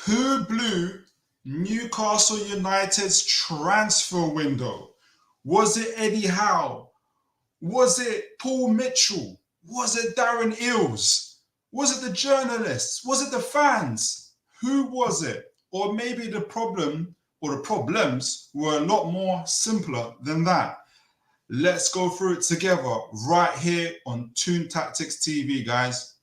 Who blew Newcastle United's transfer window? Was it Eddie Howe? Was it Paul Mitchell? Was it Darren Eales? Was it the journalists? Was it the fans? Who was it? Or maybe the problem or the problems were a lot more simpler than that. Let's go through it together right here on Toon Tactics TV, guys.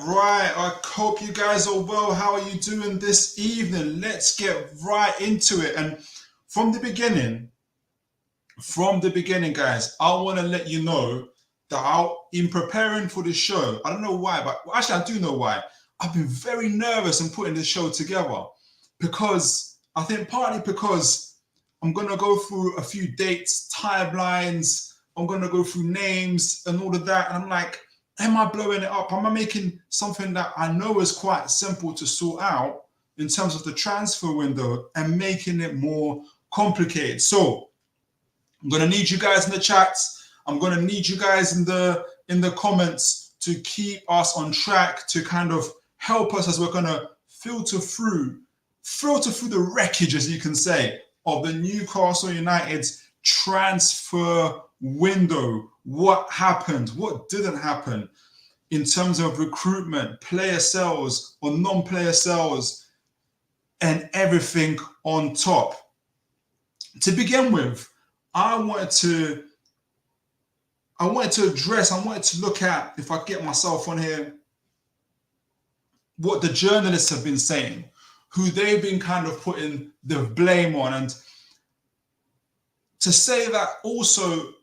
Right. I hope you guys are well. How are you doing this evening? Let's get right into it. And from the beginning, guys, I want to let you know that in preparing for the show, I don't know why, but actually I do know why. I've been very nervous in putting this show together because I think partly because I'm going to go through a few dates, timelines, I'm going to go through names and all of that. And I'm like, am I blowing it up? Am I making something that I know is quite simple to sort out in terms of the transfer window and making it more complicated? So I'm going to need you guys in the chats. I'm going to need you guys in the comments to keep us on track, to kind of help us as we're going to filter through the wreckage, as you can say, of the Newcastle United's transfer window. What happened? What didn't happen in terms of recruitment, player sales or non-player sales, and everything on top. To begin with, I wanted to look at, if I get myself on here, what the journalists have been saying, who they've been kind of putting the blame on, and to say that also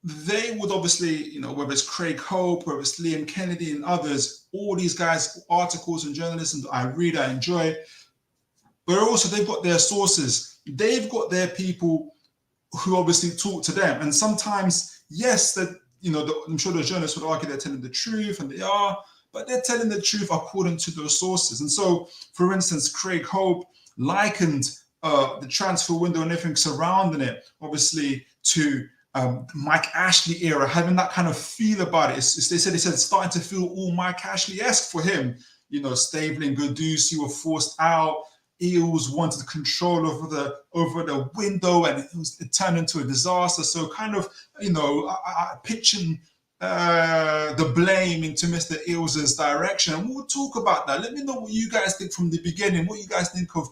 they would obviously, whether it's Craig Hope, whether it's Liam Kennedy and others, all these guys, articles and journalism I read, I enjoy, but also they've got their sources. They've got their people who obviously talk to them. And sometimes, yes, that I'm sure the journalists would argue they're telling the truth, and they are, but they're telling the truth according to those sources. And so, for instance, Craig Hope likened the transfer window and everything surrounding it, obviously, to Mike Ashley era, having that kind of feel about it. They said it's starting to feel all Mike Ashley-esque for him. Stavely and Gudusi were forced out. Eales wanted control over the window, and it turned into a disaster. So kind of, pitching the blame into Mr. Eales' direction. And we'll talk about that. Let me know what you guys think from the beginning, what you guys think of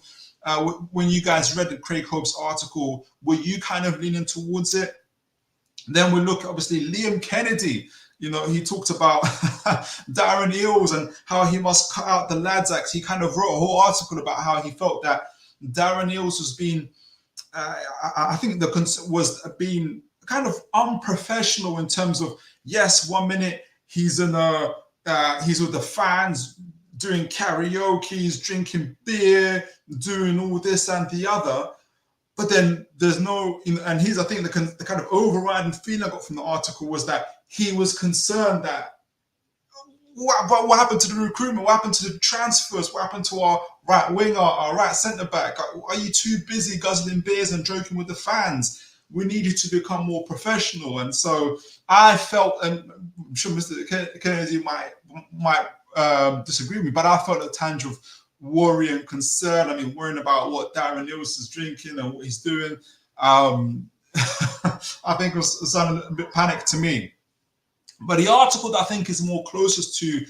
when you guys read the Craig Hope's article. Were you kind of leaning towards it? Then we look, obviously, Liam Kennedy. He talked about Darren Eales and how he must cut out the lads act. He kind of wrote a whole article about how he felt that Darren Eales was being, I think was being kind of unprofessional in terms of, yes, 1 minute he's with the fans doing karaoke, drinking beer, doing all this and the other. But then there's no, and I think the kind of overriding feeling I got from the article was that he was concerned that what happened to the recruitment? What happened to the transfers? What happened to our right winger, our right centre back? Are you too busy guzzling beers and joking with the fans? We need you to become more professional. And so I felt, and I'm sure Mr. Kennedy might disagree with me, but I felt a tinge of worry and concern. I mean, worrying about what Darren Lewis is drinking and what he's doing. I think it was sounding a bit panicked to me. But the article that I think is more closest to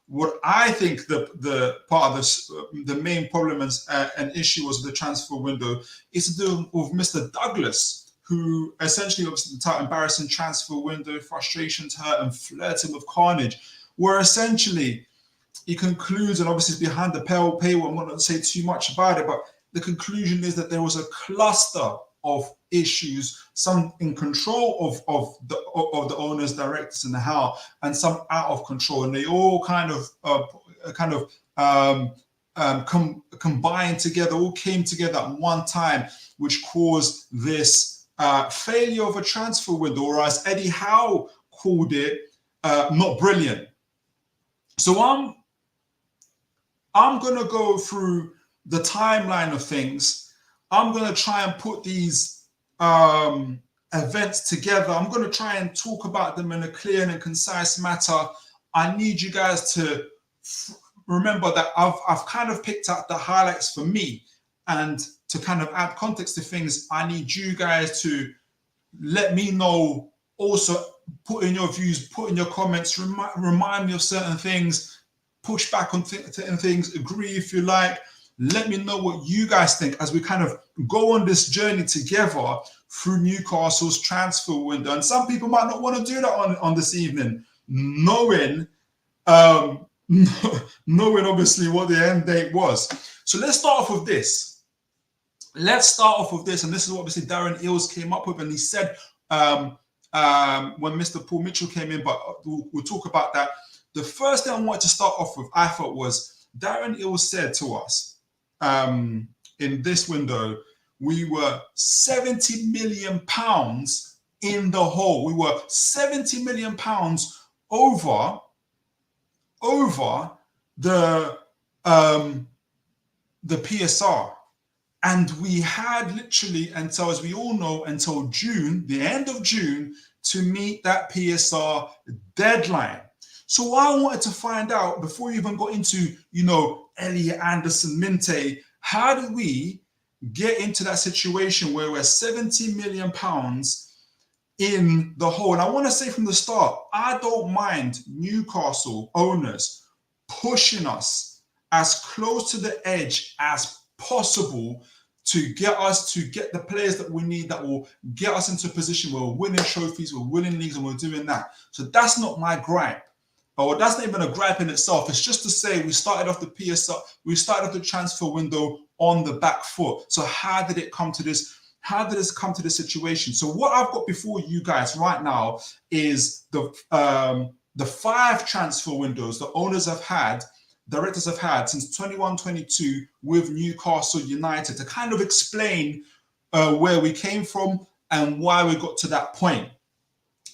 what I think the part of this, the main problem and issue was with the transfer window is to do with Mr. Douglas, who essentially was the embarrassing transfer window, frustrations, hurt, and flirting with carnage, where essentially he concludes, and obviously it's behind the paywall, I'm not going to say too much about it, but the conclusion is that there was a cluster of issues, some in control of the owners, directors, and the how, and some out of control, and they all combined together, all came together at one time, which caused this failure of a transfer window, or as Eddie Howe called it, not brilliant. So I'm gonna go through the timeline of things. I'm gonna try and put these events together. I'm gonna try and talk about them in a clear and a concise matter. I need you guys to remember that I've kind of picked out the highlights for me, and to kind of add context to things, I need you guys to let me know. Also, put in your views, put in your comments, remind me of certain things, push back on certain things, agree if you like. Let me know what you guys think as we kind of go on this journey together through Newcastle's transfer window. And some people might not want to do that on this evening, knowing obviously what the end date was. So let's start off with this. And this is what obviously Darren Eales came up with, and he said when Mr. Paul Mitchell came in, but we'll talk about that. The first thing I wanted to start off with, I thought, was Darren Eales said to us in this window, we were £70 million in the hole. We were £70 million over the PSR. And we had literally until, as we all know, until June, the end of June, to meet that PSR deadline. So what I wanted to find out before we even got into, Elliot Anderson, Minte, how did we get into that situation where we're £70 million in the hole? And I want to say from the start, I don't mind Newcastle owners pushing us as close to the edge as possible to get the players that we need, that will get us into a position where we're winning trophies, we're winning leagues, and we're doing that. So that's not my gripe. But that's not even a gripe in itself. It's just to say we started off the PSR, we started off the transfer window on the back foot. So how did it come to this? How did this come to this situation? So what I've got before you guys right now is the 5 transfer windows the owners have had, directors have had since 21-22 with Newcastle United, to kind of explain where we came from and why we got to that point.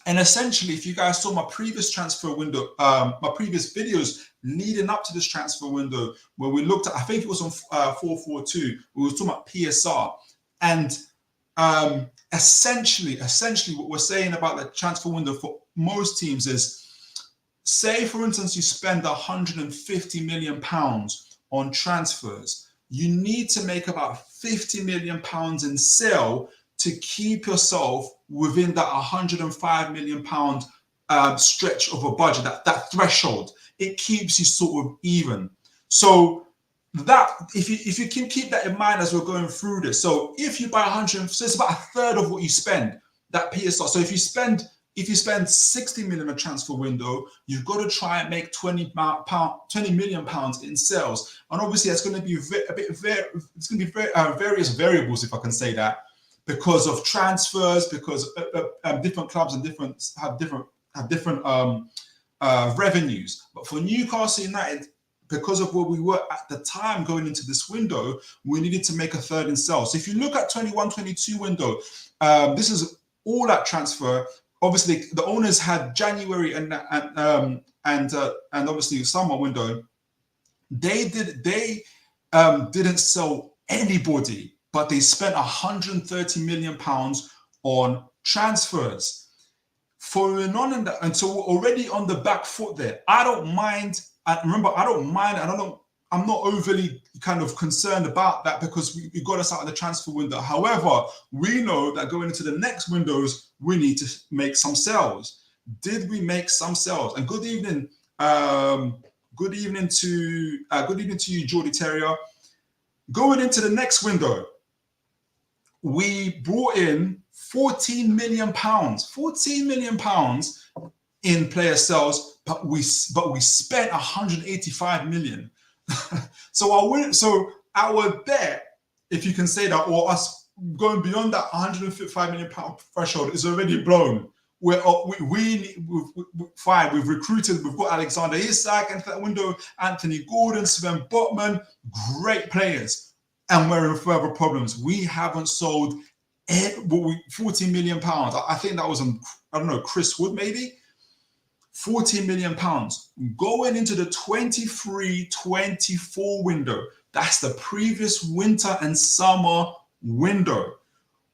And essentially, if you guys saw my previous transfer window, my previous videos leading up to this transfer window, where we looked at, I think it was on 442, we were talking about PSR. And essentially what we're saying about the transfer window for most teams is, say, for instance, you spend £150 million on transfers. You need to make about £50 million in sale to keep yourself within that £105 million stretch of a budget, that threshold. It keeps you sort of even. So that, if you can keep that in mind as we're going through this. So if you buy 100, so it's about a third of what you spend, that PSR. So if you spend 60 million a transfer window, you've got to try and make 20 million pounds in sales. And obviously it's going to be various variables, if I can say that, because of transfers, because different clubs and have different revenues. But for Newcastle United, because of where we were at the time going into this window, we needed to make a third in sales. So if you look at 21-22 window, this is all that transfer. Obviously, the owners had January and obviously summer window. They didn't sell anybody, but they spent £130 million on transfers. Following on in that, and so we're already on the back foot there. I don't mind. Remember, I don't mind, and I'm not overly kind of concerned about that, because we got us out of the transfer window. However, we know that going into the next windows, we need to make some sales. Did we make some sales? And good evening to you, Geordie Terrier. Going into the next window, we brought in £14 million in player sales, but we spent 185 million. So our bet, if you can say that, or us going beyond that 155 million pound threshold, is already blown. We've recruited, we've got Alexander Isak into that window, Anthony Gordon, Sven Botman, great players, and we're in further problems. We haven't sold 14 million pounds. I think that was on, I don't know, Chris Wood maybe. £14 million going into the 23-24 window. That's the previous winter and summer window.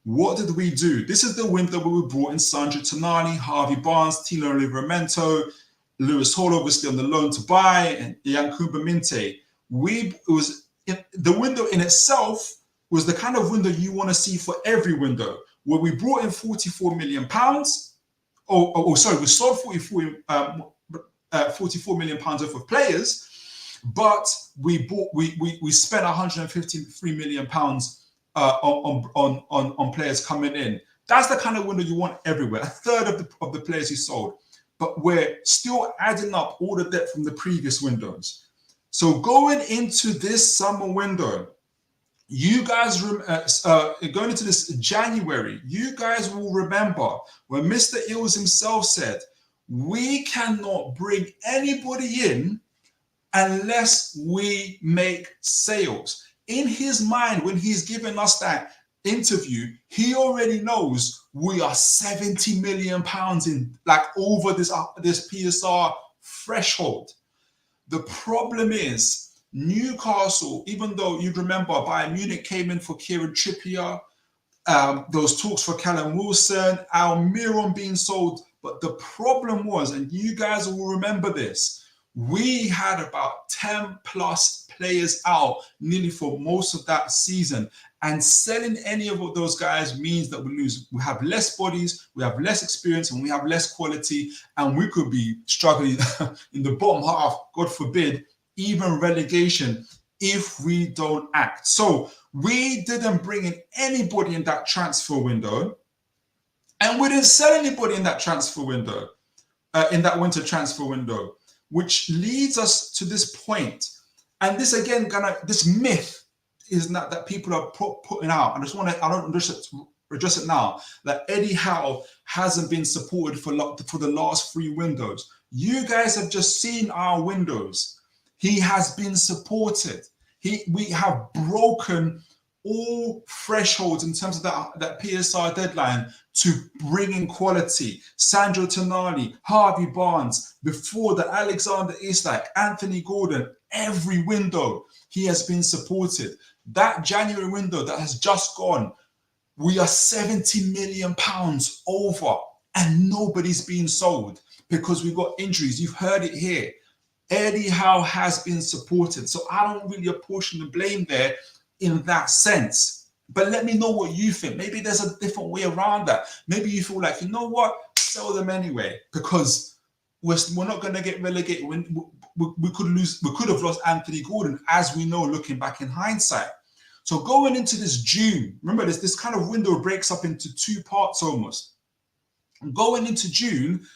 What did we do? This is the window where we brought in Sandro Tonali, Harvey Barnes, Tino Livramento, Lewis Hall obviously on the loan to buy, and Yankuba Minte. The window in itself was the kind of window you want to see for every window, where we brought in £44 million. We sold 44 million pounds worth of players, but we spent 153 million pounds on players coming in. That's the kind of window you want everywhere. A third of the players you sold, but we're still adding up all the debt from the previous windows. So going into this summer window, you guys, going into this January, you guys will remember when Mr. Ills himself said, we cannot bring anybody in unless we make sales. In his mind, when he's giving us that interview, he already knows we are 70 million pounds in, like, over this PSR threshold. The problem is, Newcastle, even though you remember Bayern Munich came in for Kieran Trippier, those talks for Callum Wilson, Almiron being sold, but the problem was, and you guys will remember this, we had about 10 plus players out nearly for most of that season, and selling any of those guys means that we lose. We have less bodies, we have less experience, and we have less quality, and we could be struggling in the bottom half, God forbid, even relegation, if we don't act. So we didn't bring in anybody in that transfer window, and we didn't sell anybody in that transfer window, in that winter transfer window, which leads us to this point. And this again, this myth is not that people are putting out. I don't address it now. That Eddie Howe hasn't been supported for the last 3 windows. You guys have just seen our windows. He has been supported. We have broken all thresholds in terms of that PSR deadline to bring in quality. Sandro Tonali, Harvey Barnes, before that, Alexander Isak, Anthony Gordon, every window he has been supported. That January window that has just gone, we are 70 million pounds over, and nobody's being sold because we've got injuries. You've heard it here. Eddie Howe has been supported. So I don't really apportion the blame there in that sense. But let me know what you think. Maybe there's a different way around that. Maybe you feel like, you know what, sell them anyway, because we're not going to get relegated. We could have lost Anthony Gordon, as we know, looking back in hindsight. So going into this June, remember this kind of window breaks up into 2 parts almost. Going into June,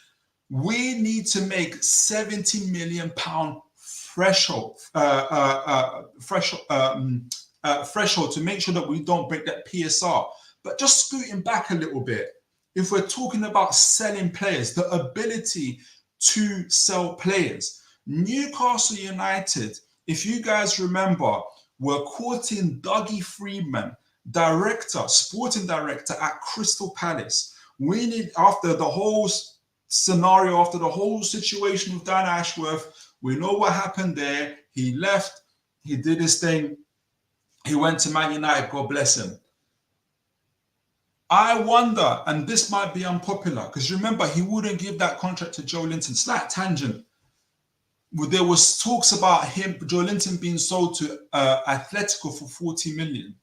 we need to make £70 million threshold to make sure that we don't break that PSR. But just scooting back a little bit, if we're talking about selling players, the ability to sell players, Newcastle United, if you guys remember, were courting Dougie Freedman, sporting director at Crystal Palace. We need, after the whole scenario, after the whole situation with Dan Ashworth, we know what happened there. He left, he did his thing, he went to Man United, God bless him. I wonder, and this might be unpopular, because remember, he wouldn't give that contract to Joelinton. Slight tangent. There was talks about Joelinton being sold to Atletico for 40 million.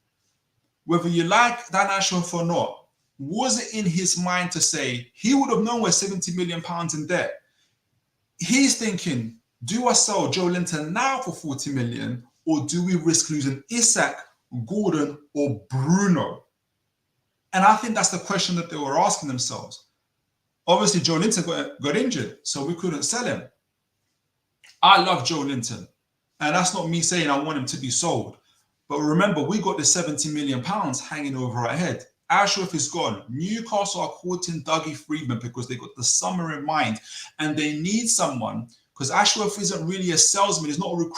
Whether you like Dan Ashworth or not, was it in his mind to say he would have known we're 70 million pounds in debt? He's thinking, do I sell Joelinton now for 40 million, or do we risk losing Isak, Gordon, or Bruno? And I think that's the question that they were asking themselves. Obviously, Joelinton got injured, so we couldn't sell him. I love Joelinton, and that's not me saying I want him to be sold. But remember, we got the 70 million pounds hanging over our head. Ashworth is gone. Newcastle are courting Dougie Freedman because they got the summer in mind, and they need someone, because Ashworth isn't really a salesman. He's not a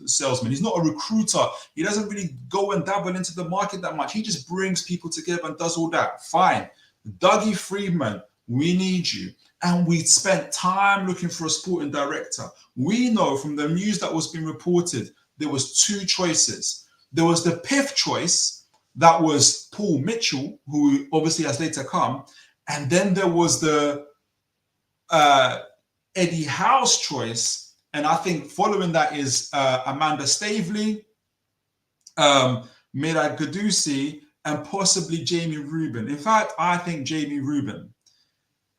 salesman. He's not a recruiter. He doesn't really go and dabble into the market that much. He just brings people together and does all that. Fine. Dougie Freedman, we need you. and we spent time looking for a sporting director. We know from the news that was being reported, there was two choices. There was the PIF choice, that was Paul Mitchell, who obviously has later come, and then there was the Eddie Howe's choice, and I think following that is Amanda Staveley, Medad Gadusi, and possibly Jamie Rubin. In fact, I think Jamie Rubin,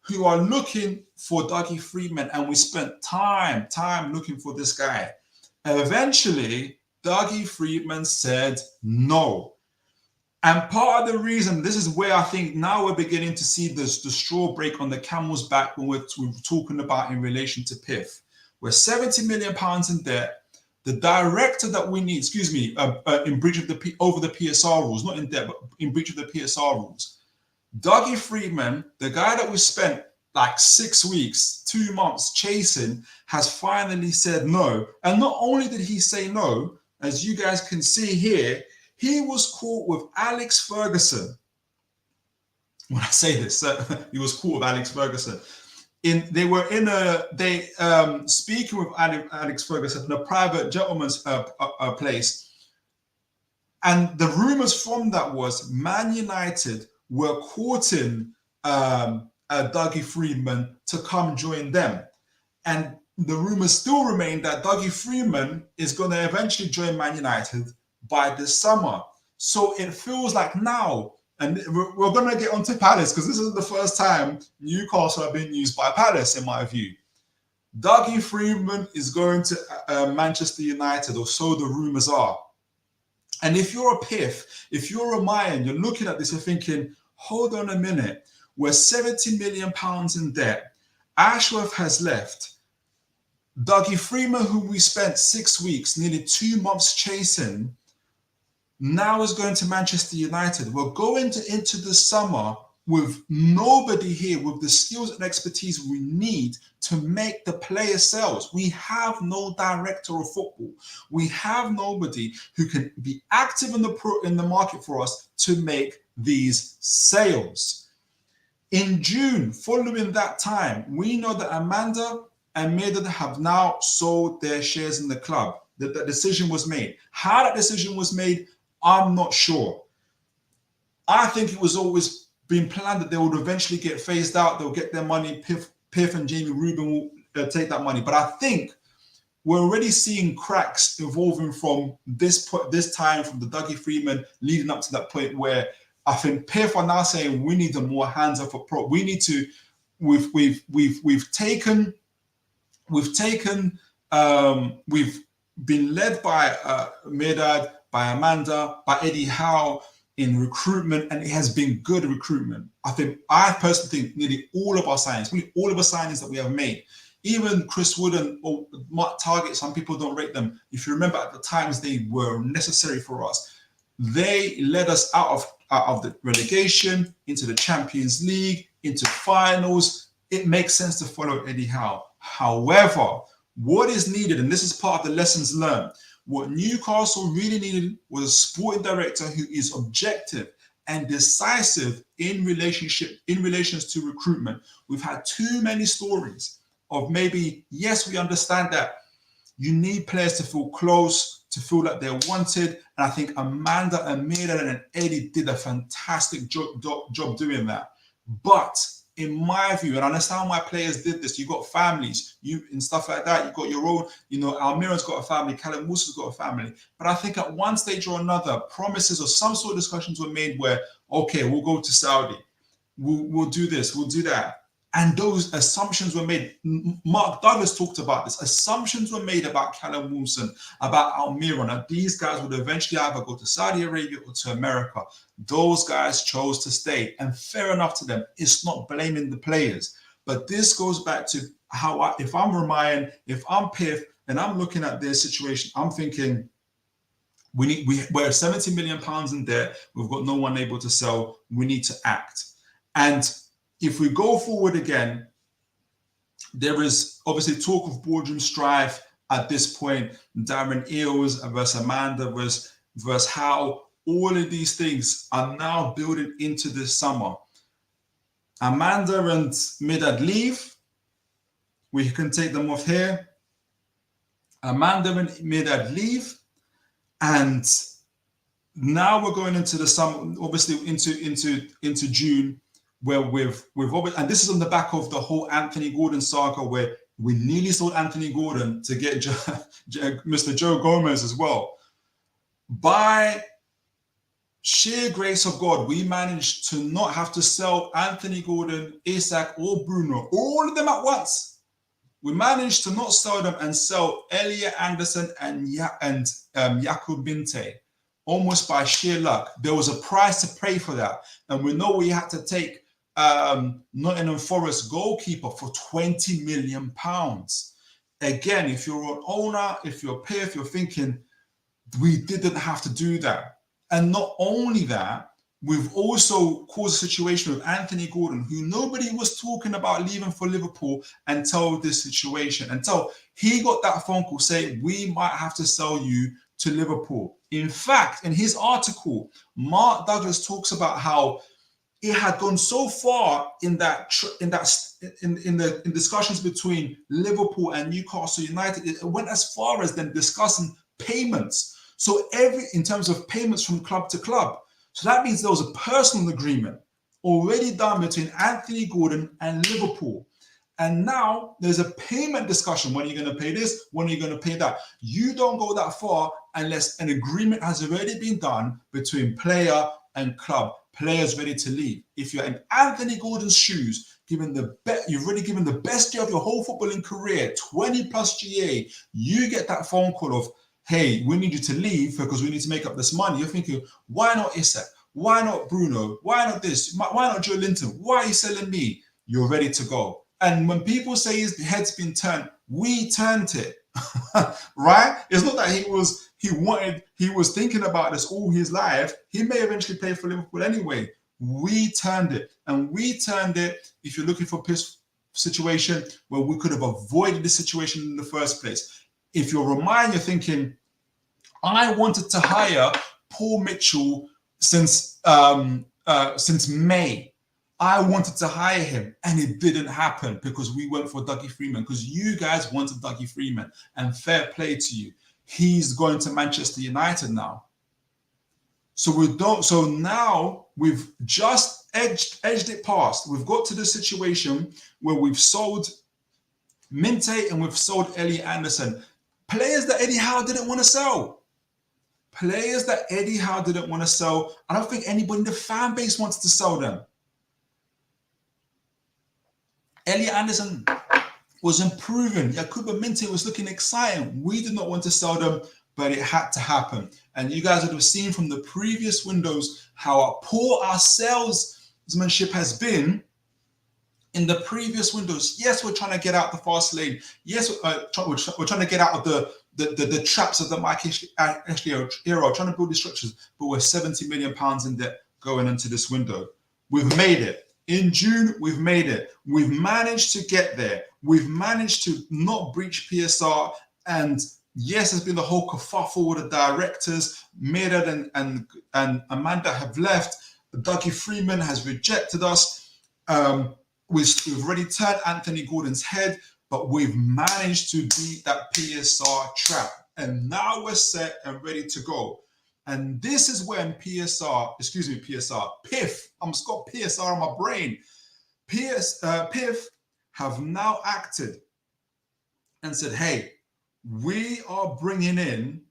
who are looking for Dougie Freedman, and we spent time looking for this guy. Eventually, Dougie Freedman said no. And part of the reason, this is where I think now we're beginning to see the straw break on the camel's back when we're talking about in relation to PIF. We're £70 million in debt. The director that we need, in breach of over the PSR rules, not in debt, but in breach of the PSR rules. Dougie Freedman, the guy that we spent like 6 weeks, 2 months chasing, has finally said no. And not only did he say no, as you guys can see here, he was caught with Alex Ferguson. When I say this, he was caught with Alex Ferguson. Speaking with Alex Ferguson in a private gentleman's place. And the rumors from that was Man United were courting Dougie Freedman to come join them. And the rumors still remain that Dougie Freedman is going to eventually join Man United by this summer. So it feels like now, and we're going to get onto Palace, because this isn't the first time Newcastle have been used by Palace, in my view. Dougie Freedman is going to Manchester United, or so the rumors are. And if you're a PIF, if you're a Mayan, you're looking at this and thinking, hold on a minute, we're £70 million in debt. Ashworth has left. Dougie Freedman, who we spent 6 weeks, nearly 2 months chasing, now is going to Manchester United. We're going into the summer with nobody here with the skills and expertise we need to make the player sales. We have no director of football. We have nobody who can be active in the market for us to make these sales. In June, following that time, we know that Amanda and Medad have now sold their shares in the club. That the decision was made. How that decision was made, I'm not sure. I think it was always been planned that they would eventually get phased out. They'll get their money. PIF and Jamie Rubin will take that money. But I think we're already seeing cracks evolving from this time, from the Dougie Freedman leading up to that point where I think PIF are now saying we need a more hands-off approach. We need to. We've been led by Medad, by Amanda, by Eddie Howe in recruitment, and it has been good recruitment. I personally think nearly all of our signings that we have made, even Chris Wood and Mark Target, some people don't rate them. If you remember at the times they were necessary for us. They led us out of the relegation, into the Champions League, into finals. It makes sense to follow Eddie Howe. However, what is needed, and this is part of the lessons learned, what Newcastle really needed was a sporting director who is objective and decisive in relations to recruitment. We've had too many stories of maybe, yes, we understand that you need players to feel close, to feel like they're wanted. And I think Amanda and Medad and Eddie did a fantastic job doing that. But in my view, and I understand why players did this, you got families, and stuff like that, you got your own, Almira's got a family, Callum Wilson's got a family. But I think at one stage or another, promises or some sort of discussions were made where, okay, we'll go to Saudi, we'll do this, we'll do that. And those assumptions were made. Mark Douglas talked about this. Assumptions were made about Callum Wilson, about Almira, that these guys would eventually either go to Saudi Arabia or to America. Those guys chose to stay, and fair enough to them. It's not blaming the players. But this goes back to how if I'm Ramayan, if I'm PIF, and I'm looking at their situation, I'm thinking, we're £70 million in debt. We've got no one able to sell. We need to act. And if we go forward again, there is obviously talk of boardroom strife at this point. Darren Eales versus Amanda versus how all of these things are now building into this summer. Amanda and Midad leave. We can take them off here. Amanda and Midad leave. And now we're going into the summer, obviously into June, where we've and this is on the back of the whole Anthony Gordon saga, where we nearly sold Anthony Gordon to get Mr. Joe Gomez as well. By sheer grace of God, we managed to not have to sell Anthony Gordon, Isak, or Bruno, all of them at once. We managed to not sell them and sell Elliot Anderson and Jakub Binte, almost by sheer luck. There was a price to pay for that. And we know we had to take Nottingham Forest goalkeeper for £20 million. Again, if you're an owner, if you're a PIF, you're thinking, we didn't have to do that. And not only that, we've also caused a situation with Anthony Gordon, who nobody was talking about leaving for Liverpool until this situation, until he got that phone call saying, we might have to sell you to Liverpool. In fact, in his article, Mark Douglas talks about how it had gone so far in discussions between Liverpool and Newcastle United, it went as far as them discussing payments. So in terms of payments from club to club. So that means there was a personal agreement already done between Anthony Gordon and Liverpool. And now there's a payment discussion. When are you going to pay this? When are you going to pay that? You don't go that far unless an agreement has already been done between player and club. Players ready to leave. If you're in Anthony Gordon's shoes, you've already given the best year of your whole footballing career, 20 plus GA, you get that phone call of, hey, we need you to leave because we need to make up this money. You're thinking, why not Isak? Why not Bruno? Why not this? Why not Joelinton? Why are you selling me? You're ready to go. And when people say his head's been turned, we turned it, right? It's not that he was thinking about this all his life. He may eventually play for Liverpool anyway. We turned it. And we turned it, if you're looking for a PIF situation where we could have avoided this situation in the first place. If you're reminded, you're thinking, I wanted to hire Paul Mitchell since May. I wanted to hire him and it didn't happen because we went for Dougie Freedman, because you guys wanted Dougie Freedman, and fair play to you. He's going to Manchester United now. So now we've just edged it past. We've got to the situation where we've sold Minte and we've sold Elliot Anderson. Players that Eddie Howe didn't want to sell. Players that Eddie Howe didn't want to sell. I don't think anybody in the fan base wants to sell them. Elliot Anderson was improving. Yakuba Minte was looking exciting. We did not want to sell them, but it had to happen. And you guys would have seen from the previous windows how poor our salesmanship has been in the previous windows. Yes, we're trying to get out the fast lane. Yes, we're trying to get out of the traps of the Mike Ashley era, trying to build these structures, but we're £70 million in debt going into this window. We've made it. In June, we've made it. We've managed to get there. We've managed to not breach PSR. And yes, there's been the whole kerfuffle with the directors. Mirad and Amanda have left. Dougie Freedman has rejected us. We've already turned Anthony Gordon's head, but we've managed to beat that PSR trap. And now we're set and ready to go. And this is when PIF, I've got PSR on my brain. PIF have now acted and said, hey, we are bringing in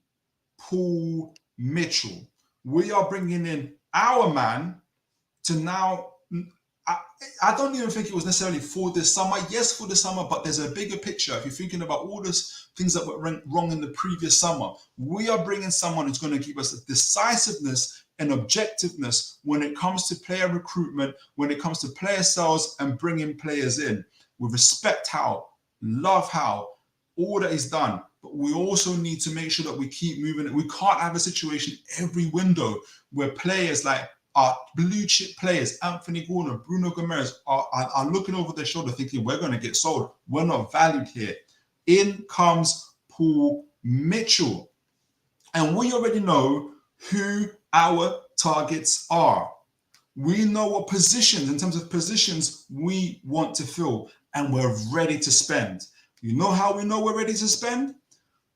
Paul Mitchell. We are bringing in our man to now, I don't even think it was necessarily for this summer. Yes, for the summer, but there's a bigger picture. If you're thinking about all those things that went wrong in the previous summer, we are bringing someone who's going to give us a decisiveness and objectiveness when it comes to player recruitment, when it comes to player sales and bringing players in. We respect Howe, love Howe, all that is done. But we also need to make sure that we keep moving it. We can't have a situation every window where players like our blue chip players, Anthony Gordon, Bruno Gomes, are looking over their shoulder thinking, we're going to get sold. We're not valued here. In comes Paul Mitchell. And we already know who our targets are. We know what positions, in terms of positions, we want to fill, and we're ready to spend. You know how we know we're ready to spend?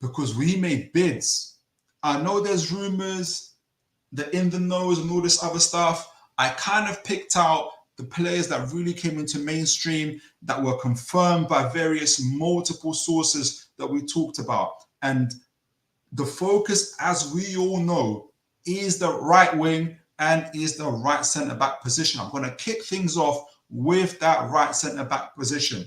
Because we made bids. I know there's rumors, the in the nose and all this other stuff. I kind of picked out the players that really came into mainstream, that were confirmed by various multiple sources that we talked about. And the focus, as we all know, is the right wing and is the right centre-back position. I'm going to kick things off with that right centre-back position.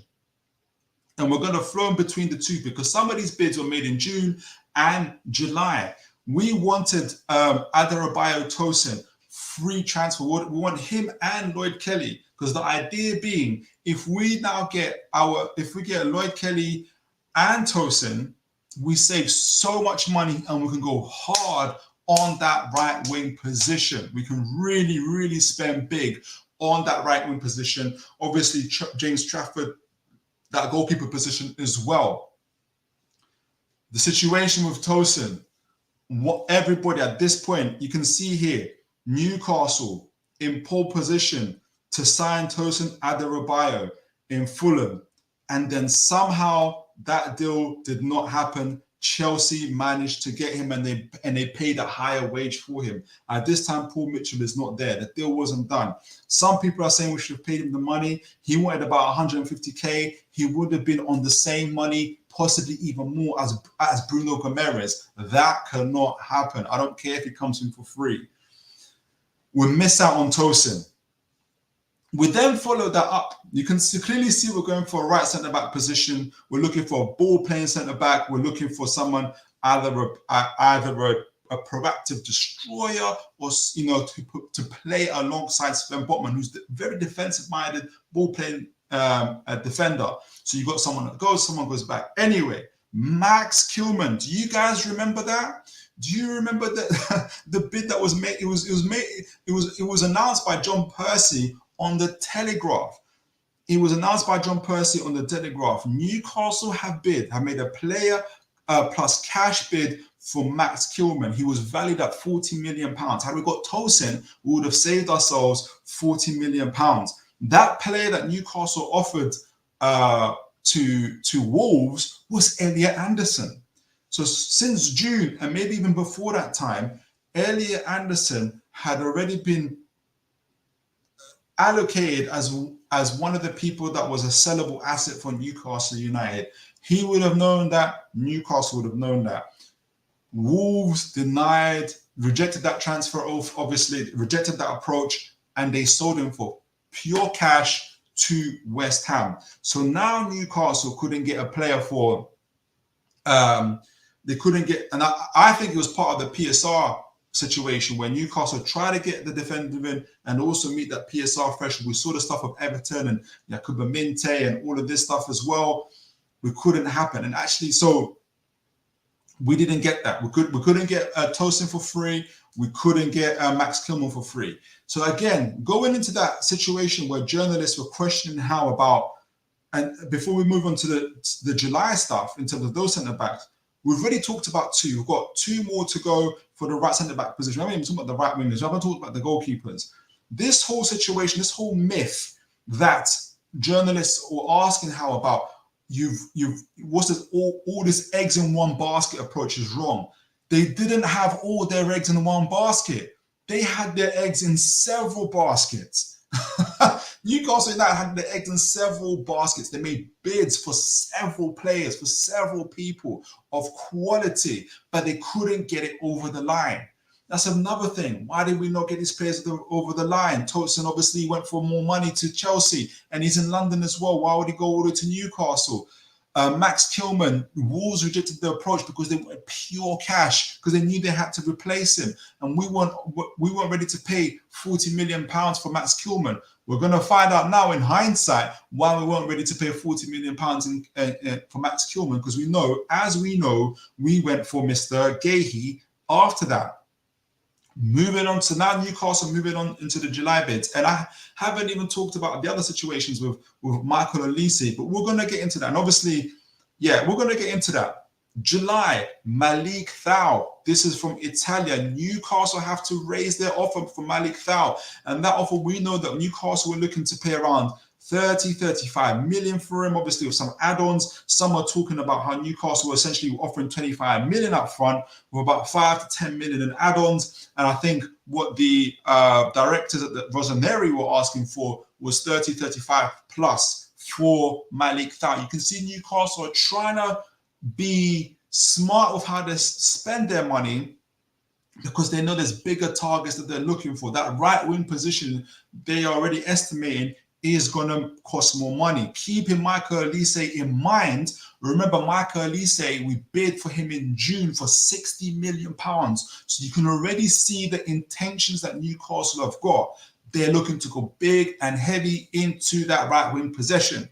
And we're going to flow in between the two, because some of these bids were made in June and July. We wanted Adebayo Tosin, free transfer. We want him and Lloyd Kelly, because the idea being, if we get Lloyd Kelly and Tosin, we save so much money and we can go hard on that right wing position. We can really, really spend big on that right wing position. Obviously, James Trafford, that goalkeeper position as well. The situation with Tosin, what everybody at this point, you can see here, Newcastle in pole position to sign Tosin Adebayo in Fulham. And then somehow that deal did not happen. Chelsea managed to get him, and they paid a higher wage for him. At this time, Paul Mitchell is not there. The deal wasn't done. Some people are saying we should have paid him the money. He wanted about 150k. He would have been on the same money, possibly even more, as Bruno Gomes. That cannot happen. I don't care if he comes in for free. We miss out on Tosin. We then follow that up. You can clearly see we're going for a right centre-back position. We're looking for a ball-playing centre-back. We're looking for someone either a proactive destroyer, or to play alongside Sven Botman, who's a very defensive-minded ball-playing defender. So you've got someone that goes, someone goes back. Anyway, Max Kilman. Do you guys remember that? Do you remember that the bid that was made? It was announced by John Percy on the Telegraph. It was announced by John Percy on the Telegraph. Newcastle have made a player plus cash bid for Max Kilman. He was valued at £40 million. Had we got Tosin, we would have saved ourselves £40 million. That player that Newcastle offered to Wolves was Elliot Anderson. So since June, and maybe even before that time, Elliot Anderson had already been allocated as one of the people that was a sellable asset for Newcastle United. He would have known that. Newcastle would have known that. Wolves rejected that transfer, obviously rejected that approach, and they sold him for pure cash to West Ham. So now Newcastle couldn't get a player for, they couldn't get, and I think it was part of the PSR situation where Newcastle tried to get the defender in and also meet that PSR threshold. We saw the stuff of Everton and Yakuba Minte and all of this stuff as well. We couldn't happen. And actually, so we didn't get that. We couldn't get Tosin for free. We couldn't get Max Kilman for free. So again, going into that situation where journalists were questioning how about, and before we move on to the July stuff in terms of those centre backs, we've already talked about two. We've got two more to go for the right centre-back position. I haven't even talked about the right wingers. I haven't talked about the goalkeepers. This whole situation, this whole myth that journalists were asking how about what's this all this eggs in one basket approach is wrong. They didn't have all their eggs in one basket. They had their eggs in several baskets. Newcastle United had their eggs in several baskets. They made bids for several players, for several people of quality, but they couldn't get it over the line. That's another thing. Why did we not get these players over the line? Tosin obviously went for more money to Chelsea, and he's in London as well. Why would he go all the way to Newcastle? Max Kilman, Wolves rejected the approach because they wanted pure cash, because they knew they had to replace him. And we weren't ready to pay £40 million for Max Kilman. We're going to find out now in hindsight why we weren't ready to pay £40 million for Max Kilman, because we know, we went for Mr. Gahey after that. Moving on to now Newcastle, moving on into the July bids. And I haven't even talked about the other situations with Michael Olise, but we're going to get into that. And obviously, we're going to get into that. July, Malik Thau. This is from Italia. Newcastle have to raise their offer for Malik Thau. And that offer, we know that Newcastle were looking to pay around 30, 35 million for him, obviously with some add-ons. Some are talking about how Newcastle were essentially offering 25 million up front with about 5 to 10 million in add-ons. And I think what the directors at the Rossoneri were asking for was 30, 35 plus for Malik Thau. You can see Newcastle are trying to be smart with how they spend their money, because they know there's bigger targets that they're looking for. That right wing position, they are already estimating, is going to cost more money. Keeping Michael Olise in mind, remember Michael Olise, we bid for him in June for £60 million. So you can already see the intentions that Newcastle have got. They're looking to go big and heavy into that right wing possession.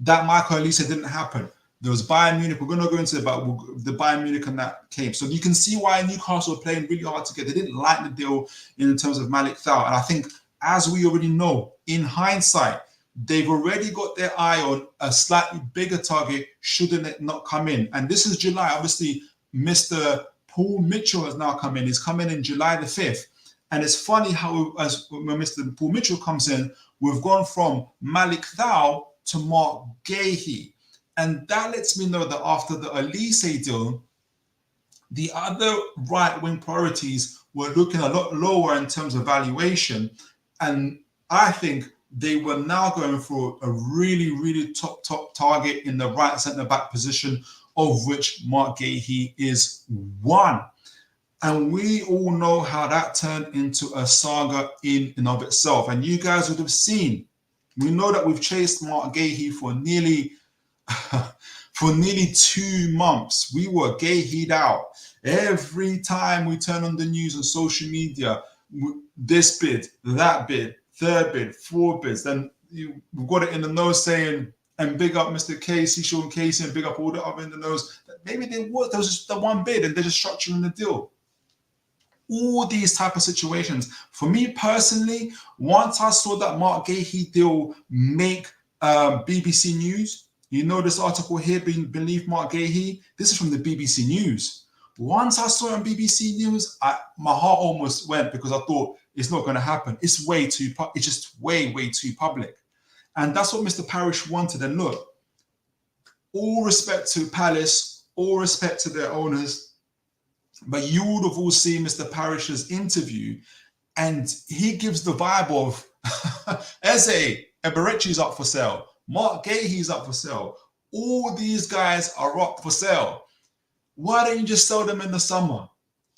That Michael Olise didn't happen. There was Bayern Munich. We're going to go into it about the Bayern Munich and that came. So you can see why Newcastle are playing really hard to get. They didn't like the deal in terms of Malik Thau. And I think, as we already know, in hindsight, they've already got their eye on a slightly bigger target shouldn't it not come in. And this is July. Obviously, Mr. Paul Mitchell has now come in. He's coming in July the 5th. And it's funny how, when Mr. Paul Mitchell comes in, we've gone from Malik Thau to Mark Gahey. And that lets me know that after the Olise deal, the other right-wing priorities were looking a lot lower in terms of valuation. And I think they were now going for a really, really top target in the right centre-back position, of which Mark Gahey is one. And we all know how that turned into a saga in and of itself. And you guys would have seen, we know that we've chased Mark Gahey for nearly 2 months. We were Gahey'd out. Every time we turn on the news and social media, this bid, that bid, third bid, 4 bids. Then we've got it in the nose saying, and big up Mr. Casey, Sean Casey, and big up all the other in the nose. Maybe there was just the one bid and they're just structuring the deal. All these type of situations. For me personally, once I saw that Mark Gahey deal make BBC News, you know this article here, Believe Mark Gahey, this is from the BBC News. Once I saw it on BBC News, my heart almost went, because I thought it's not going to happen. It's just way too public. And that's what Mr. Parish wanted. And look, all respect to Palace, all respect to their owners, but you would have all seen Mr. Parish's interview, and he gives the vibe of Eze Eberechi's up for sale. Mark Gahey's up for sale. All these guys are up for sale. Why don't you just sell them in the summer?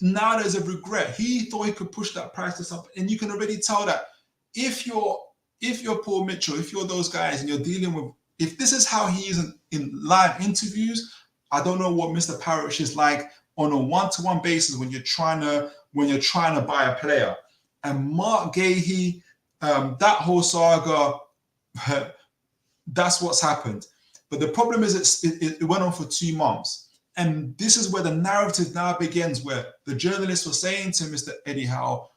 Now there's a regret. He thought he could push that price up, and you can already tell that if you're Paul Mitchell, if you're those guys and you're dealing with, if this is how he is in live interviews, I don't know what Mr. Parish is like on a one-to-one basis when you're trying to buy a player. And Mark Gahey, that whole saga, that's what's happened. But the problem is it went on for 2 months. And this is where the narrative now begins, where the journalists were saying to Mr. Eddie Howe,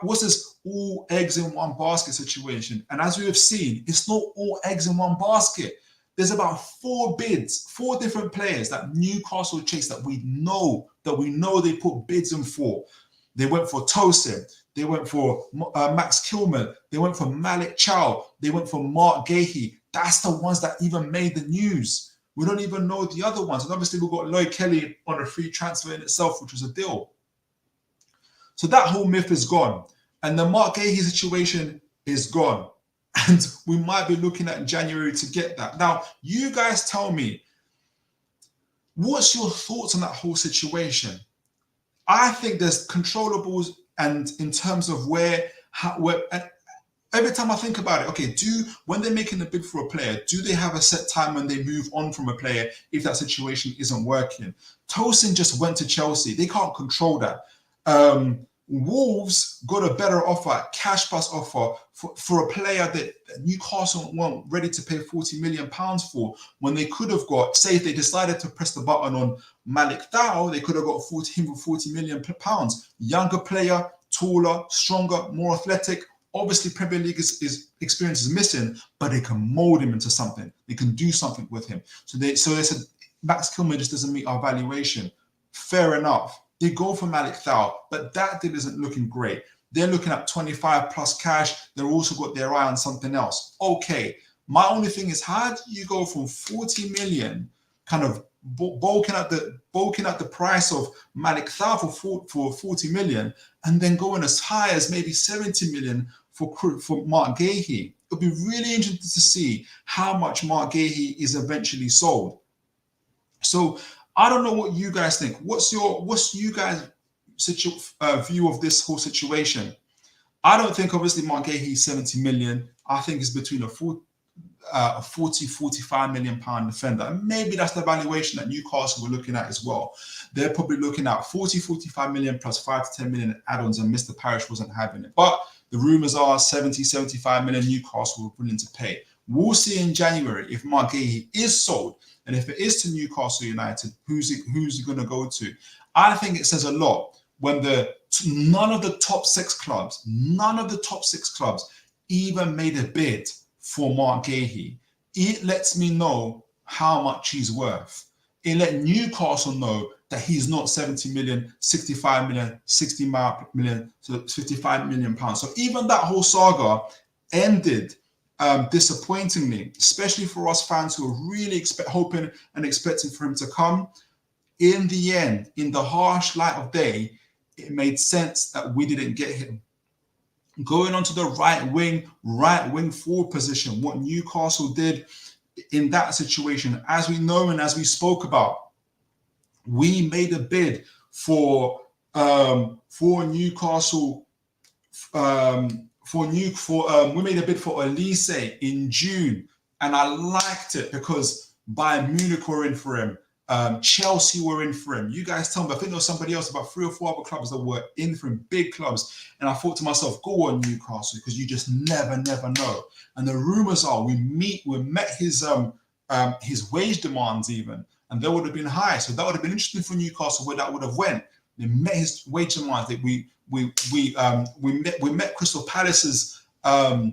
what's this all eggs in one basket situation? And as we have seen, it's not all eggs in one basket. There's about 4 bids, 4 different players that Newcastle chased that we know they put bids in for. They went for Tosin. They went for Max Kilman. They went for Malik Chow. They went for Mark Gahey. That's the ones that even made the news. We don't even know the other ones. And obviously we've got Lloyd Kelly on a free transfer in itself, which was a deal. So that whole myth is gone. And the Mark Gahey situation is gone. And we might be looking at January to get that. Now, you guys tell me, what's your thoughts on that whole situation? I think there's controllables, and in terms of where every time I think about it, okay, when they're making a bid for a player, do they have a set time when they move on from a player if that situation isn't working? Tosin just went to Chelsea. They can't control that. Wolves got a better offer, cash plus offer for a player that Newcastle weren't ready to pay £40 million for, when they could have got, say if they decided to press the button on Malik Thau, they could have got him for £40 million. Younger player, taller, stronger, more athletic. Obviously, Premier League experience is missing, but they can mold him into something. They can do something with him. So they said, Max Kilman just doesn't meet our valuation. Fair enough. They go for Malik Thal, but that deal isn't looking great. They're looking at 25 plus cash. They've also got their eye on something else. Okay. My only thing is, how do you go from 40 million, kind of bulking at the price of Malik Thal for 40 million, and then going as high as maybe 70 million for Mark Gahey? It'll be really interesting to see how much Mark Gahey is eventually sold. So I don't know what you guys think. What's you guys' view of this whole situation? I don't think obviously Mark Gahey 70 million. I think it's between a 40-45 million pound defender, and maybe that's the valuation that Newcastle were looking at as well. They're probably looking at 40-45 million plus 5 to 10 million add-ons, and Mr. Parrish wasn't having it. But the rumors are 70-75 million Newcastle were willing to pay. We'll see in January if Mark Gahey is sold, and if it is to Newcastle United, who's he going to go to? I think it says a lot when none of the top six clubs even made a bid for Mark Gahey. It lets me know how much he's worth. It let Newcastle know that he's not 70 million, 65 million, 60 million, so 55 million pounds. So even that whole saga ended disappointingly, especially for us fans who are really hoping and expecting for him to come. In the end, in the harsh light of day, it made sense that we didn't get him. Going on to the right wing forward position, what Newcastle did in that situation, as we know and as we spoke about, we made a bid for Newcastle. We made a bid for Elise in June, and I liked it because Bayern Munich were in for him. Chelsea were in for him. You guys tell me, I think there was somebody else, about 3 or 4 other clubs that were in for him, big clubs. And I thought to myself, go on Newcastle, because you just never know. And the rumors are we met his wage demands even, and they would have been high. So that would have been interesting for Newcastle where that would have went. They met his wage demands. That we met Crystal Palace's a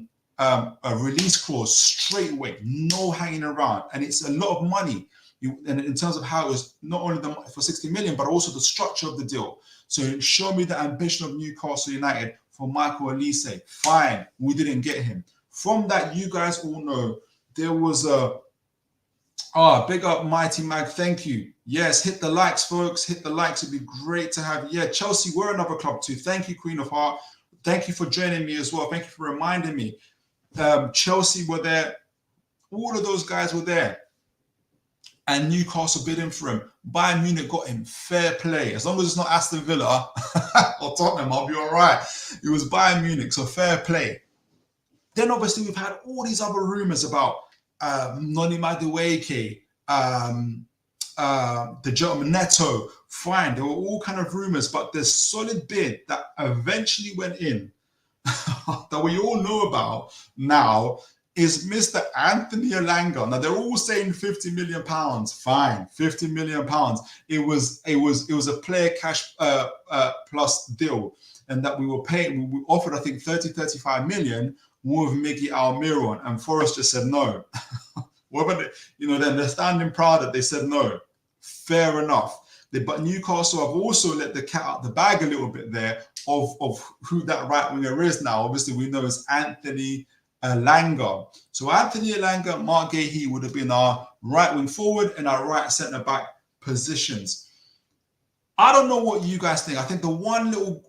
release clause straight away, no hanging around, and it's a lot of money. And in terms of how it was not only for 60 million, but also the structure of the deal. So show me the ambition of Newcastle United for Michael Elise. Fine, we didn't get him. From that, you guys all know there was big up Mighty Mag. Thank you. Yes, hit the likes, folks. Hit the likes. It'd be great to have you. Yeah, Chelsea, we're another club too. Thank you, Queen of Heart. Thank you for joining me as well. Thank you for reminding me. Chelsea were there. All of those guys were there. And Newcastle bidding for him. Bayern Munich got him. Fair play. As long as it's not Aston Villa or Tottenham, I'll be all right. It was Bayern Munich, so fair play. Then obviously we've had all these other rumours about Noni Madueke, the gentleman Neto. Fine, there were all kind of rumours, but the solid bid that eventually went in that we all know about now is Mr. Anthony Elanga. Now they're all saying 50 million pounds. Fine, 50 million pounds. It was a player cash plus deal, and that we were paying. We offered, I think, 35 million with Miggy Almiron, and Forest just said no. Then they're standing proud that they said no. Fair enough. But Newcastle have also let the cat out the bag a little bit there of who that right winger is now. Obviously, we know it's Anthony Elanga. So Anthony Elanga, Mark Gahey would have been our right wing forward and our right centre back positions. I don't know what you guys think. I think the one little,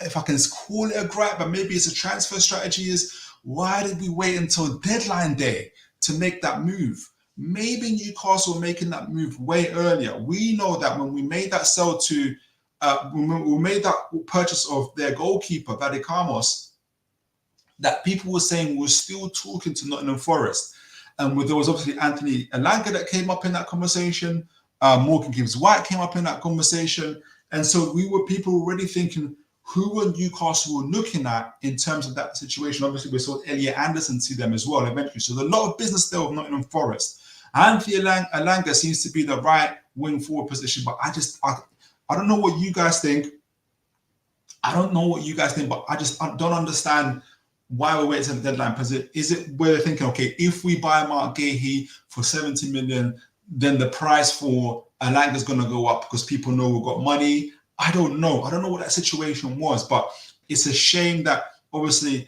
if I can call it a gripe, but maybe it's a transfer strategy, is why did we wait until deadline day to make that move? Maybe Newcastle were making that move way earlier. We know that when we made that sell to, when we made that purchase of their goalkeeper, Vadikamos, that people were saying we're still talking to Nottingham Forest. And there was obviously Anthony Elanga that came up in that conversation. Morgan Gibbs-White came up in that conversation. And so people were already thinking who were Newcastle were looking at in terms of that situation. Obviously, we saw Elliot Anderson to them as well eventually. So there's a lot of business there with Nottingham Forest. Anthony Elanga seems to be the right wing forward position, but I don't know what you guys think. But I don't understand why we're waiting to the deadline. Is it where they're thinking, okay, if we buy Mark Gahey for 70 million, then the price for Alanga is going to go up because people know we've got money. I don't know. I don't know what that situation was, but it's a shame that obviously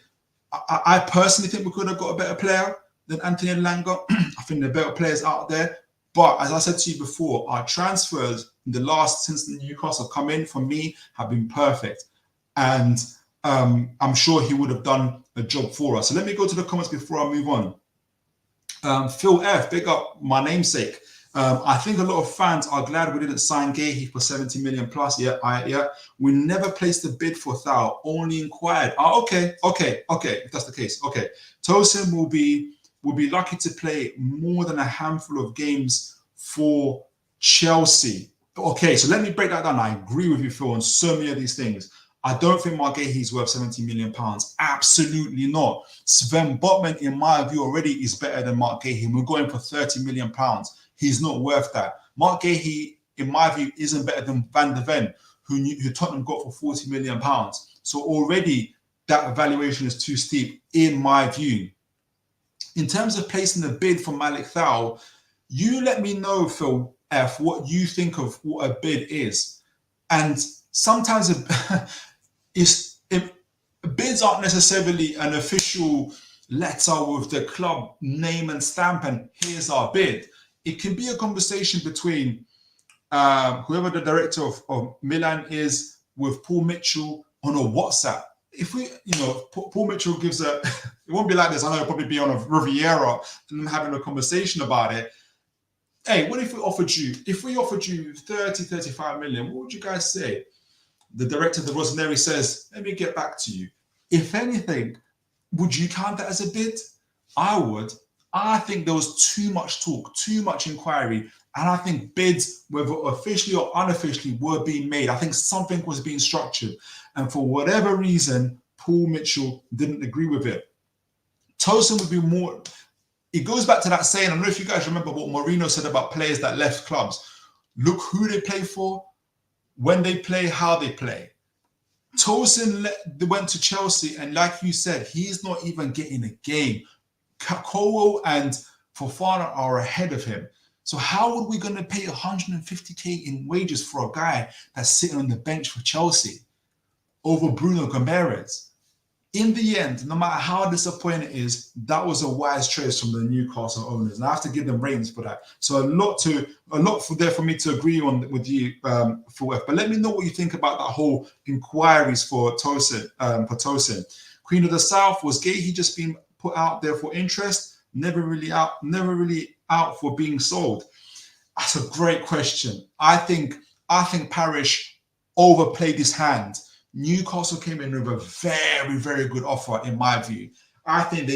I personally think we could have got a better player than Anthony Alanga. I think there are better players out there. But as I said to you before, our transfers in the last, since the Newcastle come in, for me, have been perfect. And I'm sure he would have done a job for us. So let me go to the comments before I move on. Phil F, big up my namesake. I think a lot of fans are glad we didn't sign Gahey for 70 million plus. Yeah. We never placed a bid for Thao, only inquired. Okay. If that's the case, okay. Tosin will be lucky to play more than a handful of games for Chelsea. Okay, so let me break that down. I agree with you, Phil, on so many of these things. I don't think Mark Gahey's worth 70 million pounds. Absolutely not. Sven Botman, in my view, already is better than Mark Gahey. We're going for 30 million pounds. He's not worth that. Mark Gahey, in my view, isn't better than Van de Ven, who Tottenham got for 40 million pounds. So already that valuation is too steep, in my view. In terms of placing the bid for Malik Thao, you let me know, Phil F, what you think of what a bid is. And sometimes bids aren't necessarily an official letter with the club name and stamp and here's our bid. It can be a conversation between whoever the director of Milan is with Paul Mitchell on a WhatsApp. If we, Paul Mitchell gives it won't be like this. I know it'll probably be on a Riviera and having a conversation about it. Hey, what if we offered you 30, 35 million? What would you guys say? The director of the Rossoneri says, let me get back to you. If anything, would you count that as a bid? I would. I think there was too much talk, too much inquiry, and I think bids, whether officially or unofficially, were being made. I think something was being structured, and for whatever reason, Paul Mitchell didn't agree with it. Tosin would be more. It goes back to that saying. I don't know if you guys remember what Mourinho said about players that left clubs. Look who they play for, when they play, how they play. Tosin went to Chelsea, and like you said, he's not even getting a game. Cowell and Fofana are ahead of him. So how are we going to pay 150k in wages for a guy that's sitting on the bench for Chelsea over Bruno Gomes? In the end, no matter how disappointing it is, that was a wise choice from the Newcastle owners, and I have to give them ratings for that. So a lot for me to agree on with you, Phil F. But let me know what you think about that whole inquiries for Tosin. Queen of the South, was Gahey just being put out there for interest, never really out for being sold? That's a great question. I think Parish overplayed his hand. Newcastle came in with a very, very good offer, in my view. I think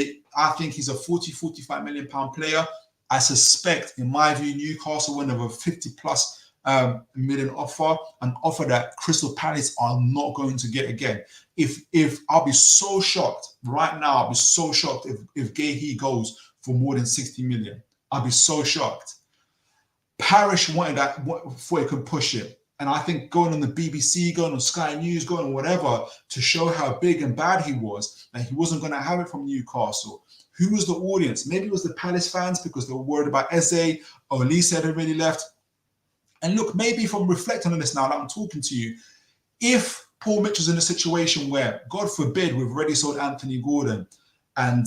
he's a 40-45 million pound player. I suspect, in my view, Newcastle went over 50+ million offer, an offer that Crystal Palace are not going to get again. If I'll be so shocked right now, I'll be so shocked if Gahey goes for more than 60 million. I'll be so shocked. Parish wanted that before he could push it. And I think going on the BBC, going on Sky News, going on whatever, to show how big and bad he was, and he wasn't going to have it from Newcastle. Who was the audience? Maybe it was the Palace fans because they were worried about Eze, or Elise had already left. And look, maybe from reflecting on this now that I'm talking to you, if Paul Mitchell's in a situation where, God forbid, we've already sold Anthony Gordon and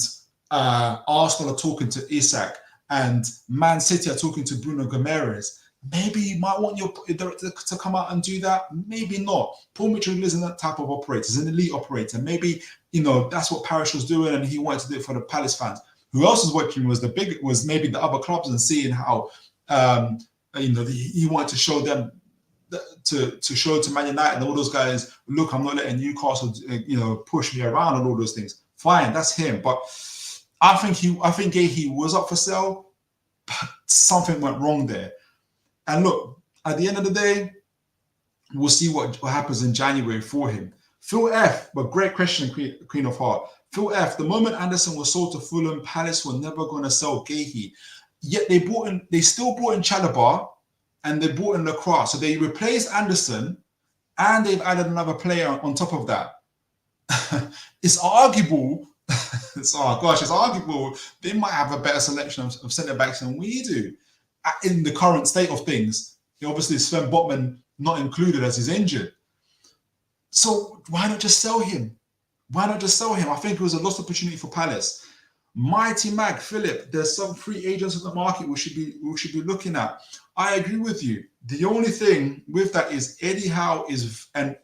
Arsenal are talking to Isak and Man City are talking to Bruno Gomes, maybe you might want your director to come out and do that. Maybe not. Paul Mitchell isn't that type of operator. He's an elite operator. Maybe, that's what Parish was doing and he wanted to do it for the Palace fans. Who else was watching was maybe the other clubs and seeing how, he wanted to show them, to show to Man United and all those guys, look, I'm not letting Newcastle, push me around and all those things. Fine, that's him. But I think Gahey was up for sale, but something went wrong there. And look, at the end of the day, we'll see what happens in January for him. Phil F, but great question, Queen of Heart. Phil F, the moment Anderson was sold to Fulham, Palace were never going to sell Gahey. Yet they still brought in Chalobah and they brought in Lacroix. So they replaced Anderson and they've added another player on top of that. It's arguable. It's arguable. They might have a better selection of centre-backs than we do. in the current state of things. Obviously, Sven Botman not included as he's injured. So why not just sell him? Why not just sell him? I think it was a lost opportunity for Palace. Mighty Mag, Philip, there's some free agents in the market we should be looking at. I agree with you. The only thing with that is Eddie Howe is, and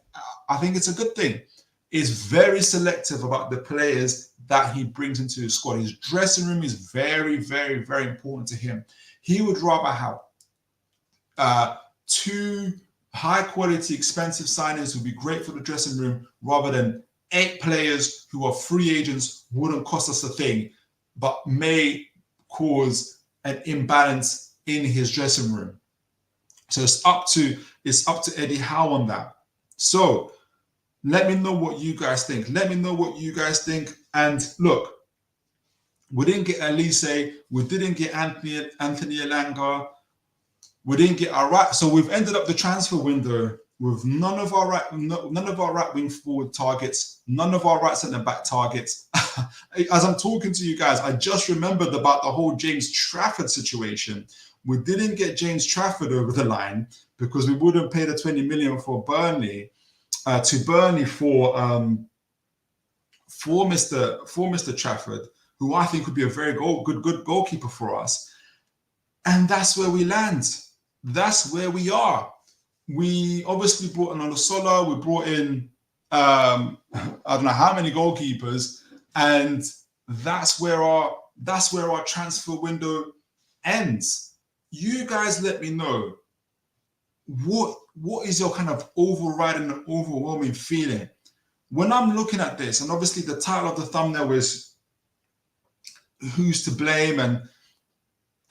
I think it's a good thing, is very selective about the players that he brings into his squad. His dressing room is very, very, very important to him. He would rather have 2 high-quality, expensive signings who would be great for the dressing room rather than 8 players who are free agents, wouldn't cost us a thing, but may cause an imbalance in his dressing room. So it's up to Eddie Howe on that. So let me know what you guys think. Let me know what you guys think. And look, we didn't get Elise, we didn't get Anthony Elanga, we didn't get our right. So we've ended up the transfer window with none of our right wing forward targets, none of our right centre back targets. As I'm talking to you guys, I just remembered about the whole James Trafford situation. We didn't get James Trafford over the line because we wouldn't pay the 20 million for Burnley for Mr. Trafford, who I think would be a very good goalkeeper for us. And that's where we land. That's where we are. We obviously brought in Olosola, we brought in I don't know how many goalkeepers, and that's where our transfer window ends. You guys let me know what is your kind of overriding and overwhelming feeling when I'm looking at this. And obviously the title of the thumbnail is who's to blame,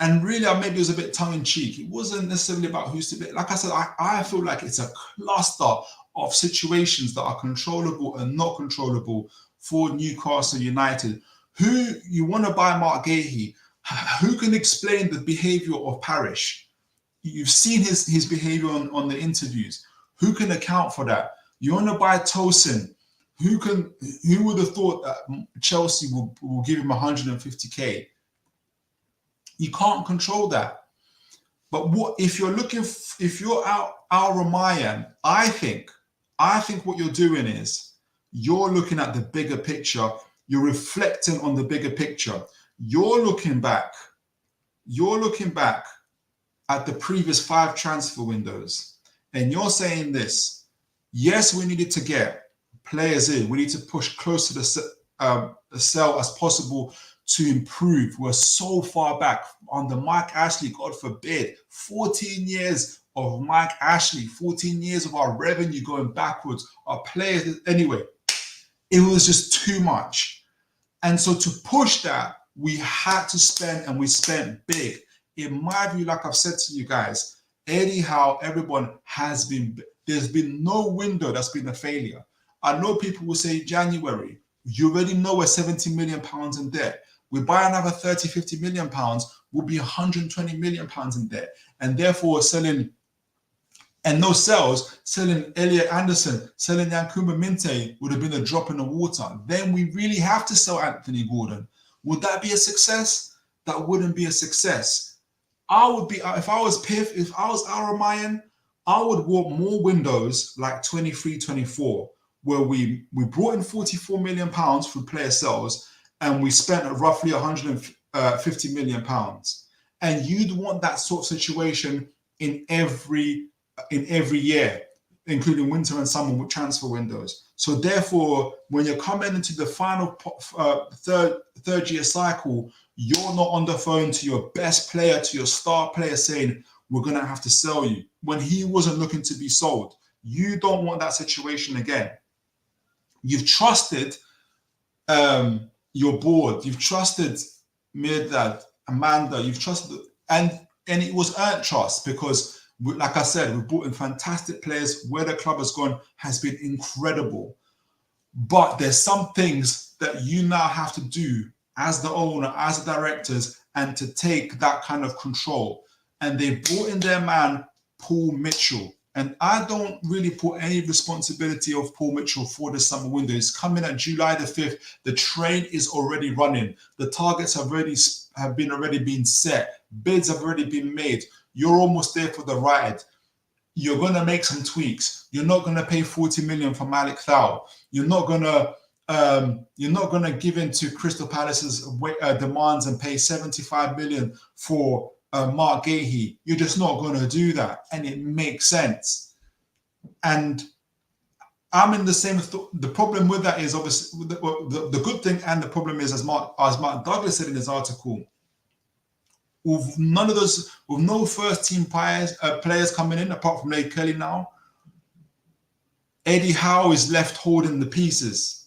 and really maybe it was a bit tongue-in-cheek. It wasn't necessarily about who's to blame. Like I said, I feel like it's a cluster of situations that are controllable and not controllable for Newcastle United. Who you want to buy Mark Gahey? Who can explain the behaviour of Parish? You've seen his behaviour on the interviews. Who can account for that? You want to buy Tosin? Who would have thought that Chelsea will give him 150k? You can't control that. But what if you're out Ramayan? I think what you're doing is you're looking at the bigger picture. You're reflecting on the bigger picture. You're looking back at the previous 5 transfer windows, and you're saying this: yes, we needed to get players in. We need to push close to the sell as possible to improve. We're so far back under Mike Ashley, God forbid, 14 years of Mike Ashley, 14 years of our revenue going backwards, our players. Anyway, it was just too much. And so to push that, we had to spend, and we spent big. In my view, like I've said to you guys, Eddie Howe, everyone there's been no window that's been a failure. I know people will say January, you already know we're 70 million pounds in debt. We buy another 30, 50 million pounds, we'll be 120 million pounds in debt. And therefore selling Elliot Anderson, selling Yankuba Minte would have been a drop in the water. Then we really have to sell Anthony Gordon. Would that be a success? That wouldn't be a success. I would be, if I was PIF, if I was Aramayan, I would want more windows like 23, 24, where we brought in 44 million pounds for player sales, and we spent roughly 150 million pounds. And you'd want that sort of situation in every year, including winter and summer with transfer windows. So therefore, when you're coming into the final third year cycle, you're not on the phone to your best player, to your star player saying, we're going to have to sell you, when he wasn't looking to be sold. You don't want that situation again. You've trusted your board. You've trusted Mirdad, Amanda. You've trusted, and it was earned trust because, like I said, we brought in fantastic players. Where the club has gone has been incredible. But there's some things that you now have to do as the owner, as the directors, and to take that kind of control. And they brought in their man, Paul Mitchell. And I don't really put any responsibility of Paul Mitchell for the summer window. It's coming at July the 5th. The train is already running. The targets have already have already been set. Bids have already been made. You're almost there for the ride. You're going to make some tweaks. You're not going to pay 40 million for Malik Thal. You're not going to give in to Crystal Palace's demands and pay 75 million for Mark Gahey. You're just not going to do that, and it makes sense. And I'm in the same. The problem with that is obviously the good thing, and the problem is, as Mark Douglas said in his article, with none of those, with no first team players coming in apart from Lade Kelly now, Eddie Howe is left holding the pieces.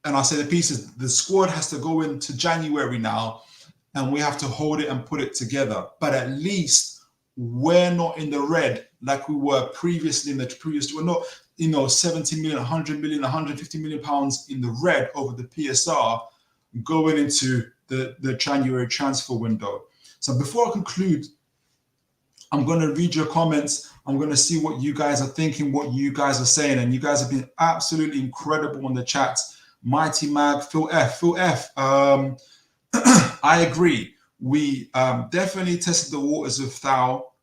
And I say the pieces, the squad has to go into January now, and we have to hold it and put it together. But at least we're not in the red like we were previously in the previous. We're not, 70 million, 100 million, 150 million pounds in the red over the PSR going into the January transfer window. So before I conclude, I'm going to read your comments. I'm going to see what you guys are thinking, what you guys are saying. And you guys have been absolutely incredible on the chat. Mighty Mag, Phil F. I agree. We definitely tested the waters with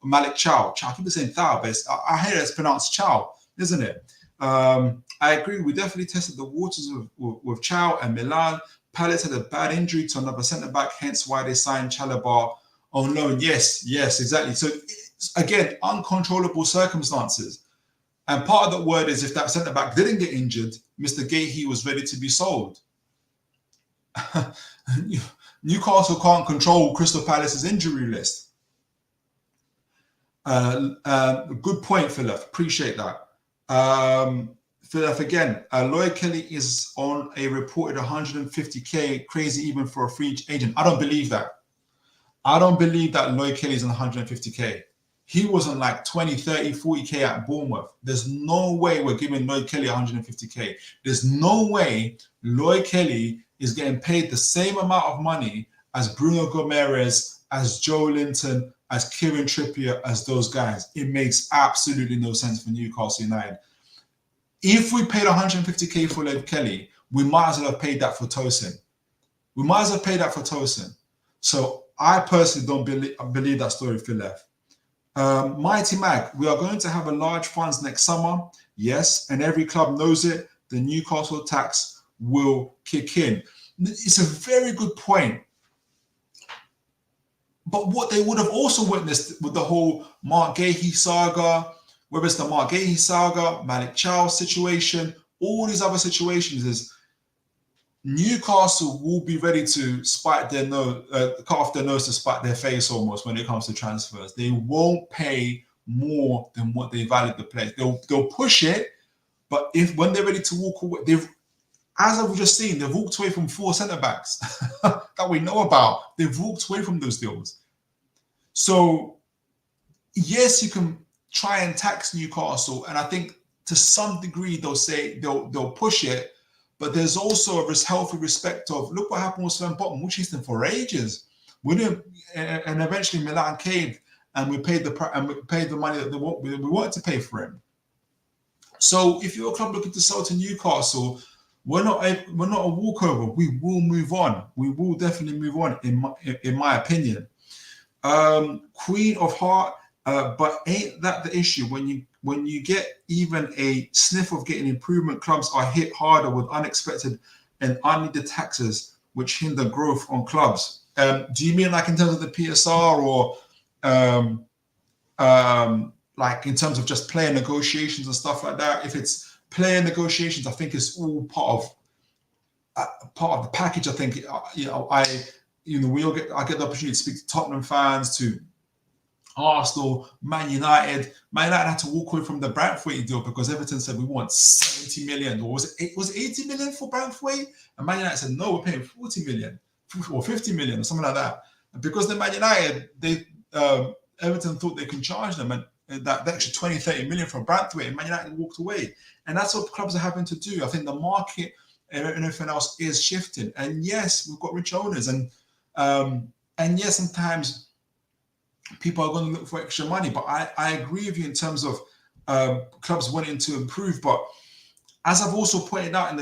Malik Chow. I keep saying Thao, but I hear it's pronounced Chow, isn't it? I agree. We definitely tested the waters with Chow and Milan. Palace had a bad injury to another centre-back, hence why they signed Chalobah on loan. Yes, exactly. So, again, uncontrollable circumstances. And part of the word is if that centre-back didn't get injured, Mr. Gahey was ready to be sold. Newcastle can't control Crystal Palace's injury list. Good point, Philip. Appreciate that. Philip, again, Lloyd Kelly is on a reported 150k, crazy even for a free agent. I don't believe that. I don't believe that Lloyd Kelly's on 150k. He was on like 20, 30, 40k at Bournemouth. There's no way we're giving Lloyd Kelly 150k. There's no way Lloyd Kelly is getting paid the same amount of money as Bruno Gomes, as Joelinton, as Kieran Trippier, as those guys. It makes absolutely no sense for Newcastle United. If we paid 150k for Lloyd Kelly, we might as well have paid that for Tosin. We might as well have paid that for Tosin. So I personally don't believe that story, Phil F. Mighty Mag, we are going to have a large funds next summer. Yes, and every club knows it. The Newcastle tax will kick in. It's a very good point. But what they would have also witnessed with the whole Mark Gahey saga, whether it's the Mark Gahey saga, Malik Chow situation, all these other situations, is Newcastle will be ready to spite their nose, cut off their nose to spite their face almost when it comes to transfers. They won't pay more than what they value the players. They'll push it, but when they're ready to walk away, as I've just seen, they've walked away from 4 centre-backs that we know about. They've walked away from those deals. So, yes, you can try and tax Newcastle, and I think to some degree they'll push it, but there's also a healthy respect of, look what happened with Sven Bottom. We chased him for ages. We didn't, and eventually Milan caved, and we paid the money that we wanted to pay for him. So if you're a club looking to sell to Newcastle, we're not a walkover. We will move on. We will definitely move on, in my opinion. Queen of Heart, but ain't that the issue? When you get even a sniff of getting improvement, clubs are hit harder with unexpected and unneeded taxes, which hinder growth on clubs. Do you mean like in terms of the PSR, or like in terms of just player negotiations and stuff like that? If it's player negotiations, I think it's all part of the package. I think I get the opportunity to speak to Tottenham fans, to Arsenal, Man United. Man United had to walk away from the Branthwaite deal because Everton said we want 70 million, or was it 80 million for Branthwaite? And Man United said no, we're paying 40 million or 50 million or something like that. And because the Man United, Everton thought they can charge them and that extra 20, 30 million for Branthwaite, and Man United walked away. And that's what clubs are having to do. I think the market and everything else is shifting. And yes, we've got rich owners, and yes, sometimes people are going to look for extra money. But I agree with you in terms of clubs wanting to improve. But as I've also pointed out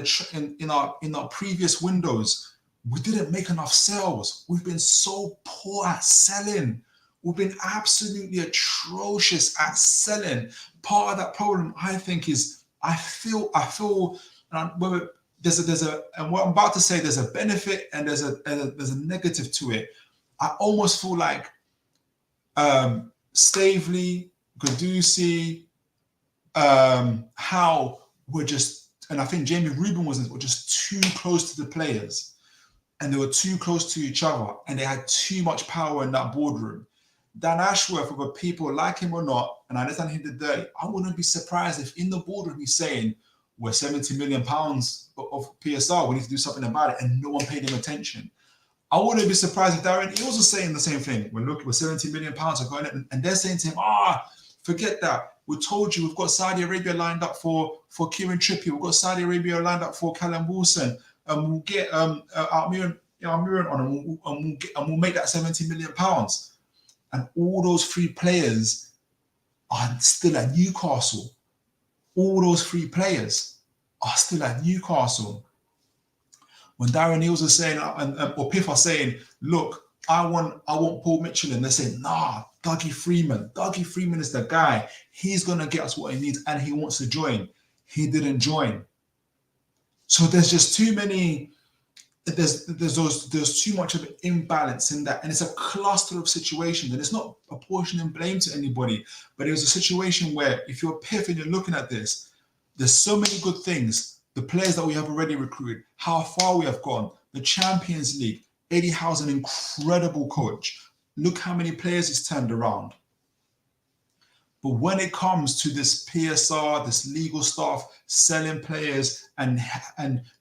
in our previous windows, we didn't make enough sales. We've been so poor at selling. We've been absolutely atrocious at selling. Part of that problem, I think, is I feel, and what I'm about to say, there's a benefit and there's a negative to it. I almost feel like Stavely, Gadusi, how we're just, and I think Jamie Rubin were just too close to the players, and they were too close to each other, and they had too much power in that boardroom. Dan Ashworth, whether people like him or not, and I understand he did dirty, I wouldn't be surprised if in the boardroom he's saying, we're £70 million of PSR, we need to do something about it, and no one paid him attention. I wouldn't be surprised if Darren Eales was saying the same thing. We're £70 million are going in, and they're saying to him, forget that. We told you we've got Saudi Arabia lined up for Kieran Trippier. We've got Saudi Arabia lined up for Callum Wilson. And we'll get Almiron on, and we'll make that £70 million. And all those three players are still at Newcastle. All those three players are still at Newcastle. When Darren Eales is saying, or PIF are saying, look, I want Paul Mitchell, and they're saying, nah, Dougie Freedman. Dougie Freedman is the guy. He's going to get us what he needs, and he wants to join. He didn't join. So there's just too many, there's too much of an imbalance in that. And it's a cluster of situations, and it's not apportioning blame to anybody, but it was a situation where if you're PIF and you're looking at this, there's so many good things. The players that we have already recruited, how far we have gone, the Champions League. Eddie Howe's an incredible coach. Look how many players he's turned around. But when it comes to this PSR, this legal stuff, selling players, and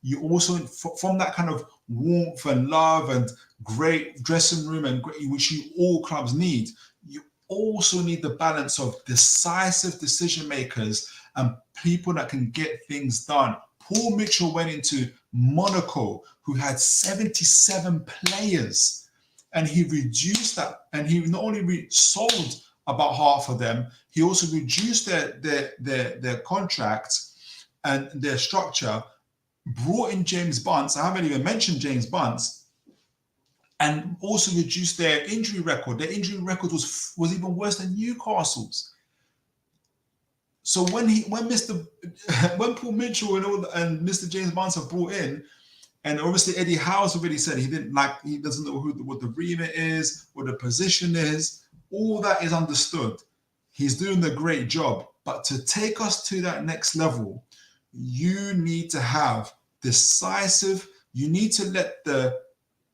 you also, from that kind of warmth and love and great dressing room, and which you all clubs need, you also need the balance of decisive decision makers and people that can get things done. Paul Mitchell went into Monaco, who had 77 players, and he reduced that, and he not only sold about half of them, he also reduced their contracts and their structure, brought in James Bunce. I haven't even mentioned James Bunce, and also reduced their injury record. Their injury record was even worse than Newcastle's. So when Paul Mitchell and Mr. James Bunce are brought in, and obviously Eddie Howe's already said he doesn't know what the remit is, what the position is. All that is understood. He's doing a great job. But to take us to that next level, you need to have decisive, you need to let the